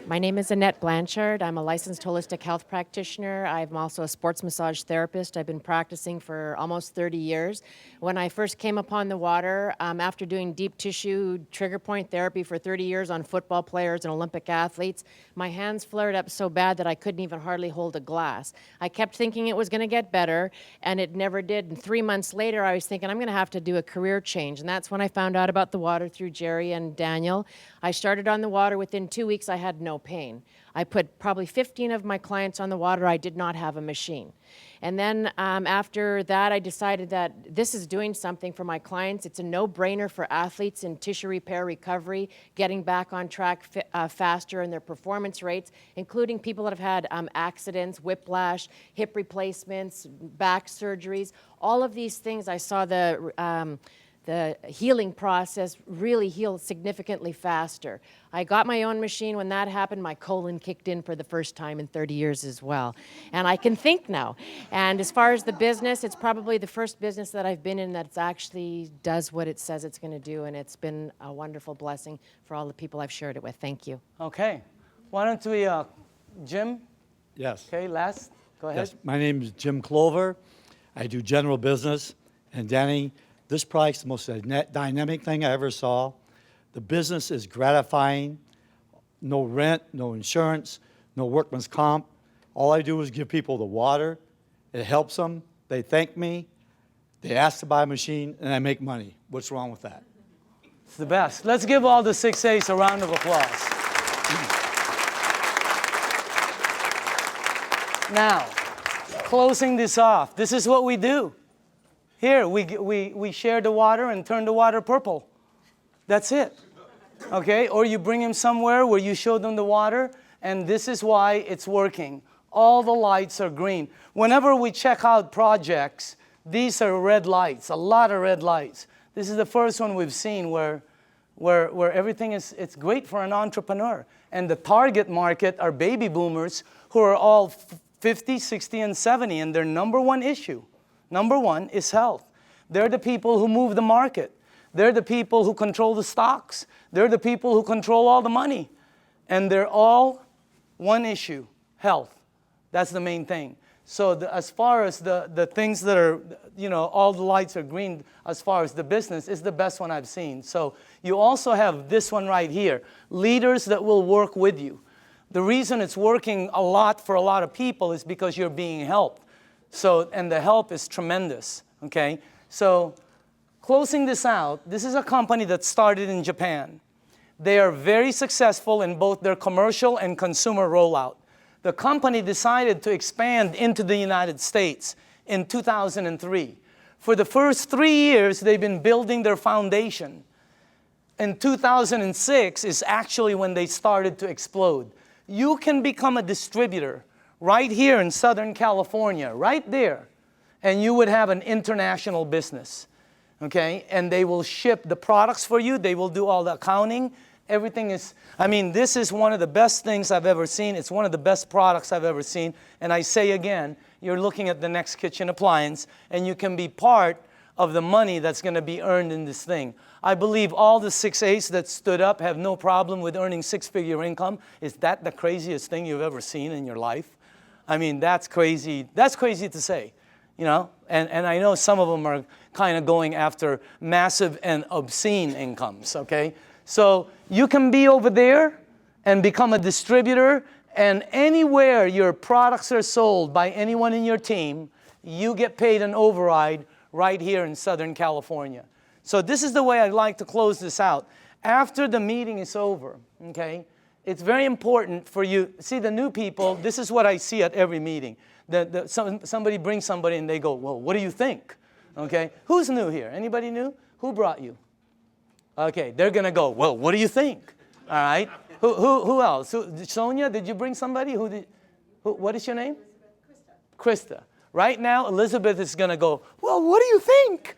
My name is Annette Blanchard. I'm a licensed holistic health practitioner. I'm also a sports massage therapist. I've been practicing for almost 30 years. When I first came upon the water, after doing deep tissue trigger point therapy for 30 years on football players and Olympic athletes, my hands flared up so bad that I couldn't even hardly hold a glass. I kept thinking it was going to get better, and it never did. And 3 months later, I was thinking I'm going to have to do a career change. And that's when I found out about the water through Jerry and Daniel. I started on the water. Within 2 weeks, I had no pain. I put probably 15 of my clients on the water. I did not have a machine. And then after that, I decided that this is doing something for my clients. It's a no-brainer for athletes in tissue repair recovery, getting back on track faster in their performance rates, including people that have had accidents, whiplash, hip replacements, back surgeries. All of these things, I saw the healing process really healed significantly faster. I got my own machine. When that happened, my colon kicked in for the first time in 30 years as well. And I can think now. And as far as the business, it's probably the first business that I've been in that actually does what it says it's going to do. And it's been a wonderful blessing for all the people I've shared it with. Thank you. Okay. Why don't we, Jim? Yes. Okay, last. Go ahead. Yes. My name is Jim Clover. I do general business. And Danny, this product's the most dynamic thing I ever saw. The business is gratifying. No rent, no insurance, no workman's comp. All I do is give people the water. It helps them. They thank me. They ask to buy a machine, and I make money. What's wrong with that? It's the best. Let's give all the 6A's a round of applause. Now, closing this off, this is what we do. Here, we share the water and turn the water purple. That's it. Okay? Or you bring them somewhere where you show them the water, and this is why it's working. All the lights are green. Whenever we check out projects, these are red lights, a lot of red lights. This is the first one we've seen where everything is, it's great for an entrepreneur. And the target market are baby boomers who are all 50, 60, and 70, and their number one issue, number one, is health. They're the people who move the market. They're the people who control the stocks. They're the people who control all the money. And they're all one issue, health. That's the main thing. So as far as the things that are, you know, all the lights are green as far as the business is the best one I've seen. So you also have this one right here, leaders that will work with you. The reason it's working a lot for a lot of people is because you're being helped. So, and the help is tremendous, okay? So closing this out, this is a company that started in Japan. They are very successful in both their commercial and consumer rollout. The company decided to expand into the United States in 2003. For the first 3 years, they've been building their foundation. In 2006 is actually when they started to explode. You can become a distributor right here in Southern California, right there, and you would have an international business, okay? And they will ship the products for you. They will do all the accounting. Everything is, I mean, this is one of the best things I've ever seen. It's one of the best products I've ever seen. And I say again, you're looking at the next kitchen appliance, and you can be part of the money that's going to be earned in this thing. I believe all the 6A's that stood up have no problem with earning six-figure income. Is that the craziest thing you've ever seen in your life? I mean, that's crazy. That's crazy to say. you know, and I know some of them are kind of going after massive and obscene incomes, okay? So you can be over there and become a distributor, and anywhere your products are sold by anyone in your team, you get paid an override right here in Southern California. So this is the way I'd like to close this out. After the meeting is over, okay, it's very important for you. See, the new people, this is what I see at every meeting. Somebody brings somebody and they go, well, what do you think? Okay, who's new here? Anybody new? Who brought you? Okay, they're going to go, well, what do you think? All right. Who else? Sonia, did you bring somebody? What is your name? Krista. Right now, Elizabeth is going to go, well, what do you think?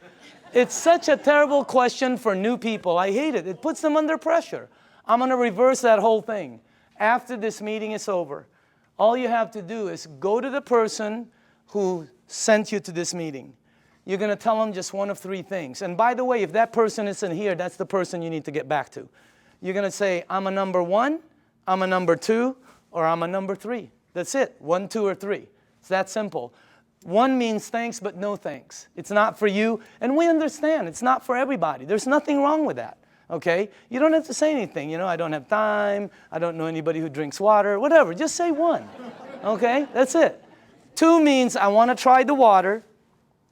It's such a terrible question for new people. I hate it. It puts them under pressure. I'm going to reverse that whole thing. After this meeting is over, all you have to do is go to the person who sent you to this meeting. You're going to tell them just one of three things. And by the way, if that person isn't here, that's the person you need to get back to. You're going to say, I'm a number 1, I'm a number 2, or I'm a number 3. That's it. 1, 2, or 3. It's that simple. 1 means thanks, but no thanks. It's not for you. And we understand. It's not for everybody. There's nothing wrong with that. Okay? You don't have to say anything. You know, I don't have time. I don't know anybody who drinks water. Whatever. Just say 1. Okay? That's it. 2 means I want to try the water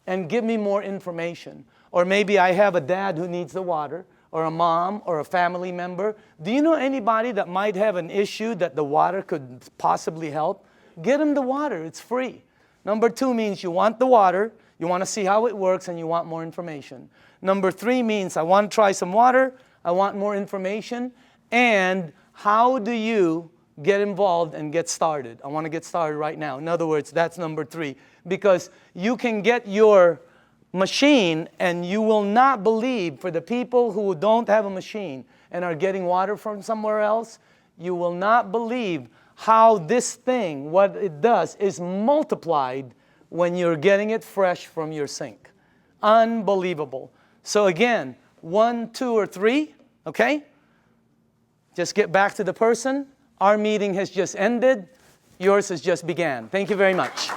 and give me more information. Or maybe I have a dad who needs the water, or a mom, or a family member. Do you know anybody that might have an issue that the water could possibly help? Get them the water. It's free. Number 2 means you want the water, you want to see how it works, and you want more information. Number 3 means I want to try some water, I want more information, and how do you get involved and get started? I want to get started right now. In other words, that's number 3. Because you can get your machine, and you will not believe, for the people who don't have a machine and are getting water from somewhere else, you will not believe how this thing, what it does, is multiplied when you're getting it fresh from your sink. Unbelievable. So again, 1, 2, or 3, okay? Just get back to the person. Our meeting has just ended. Yours has just began. Thank you very much.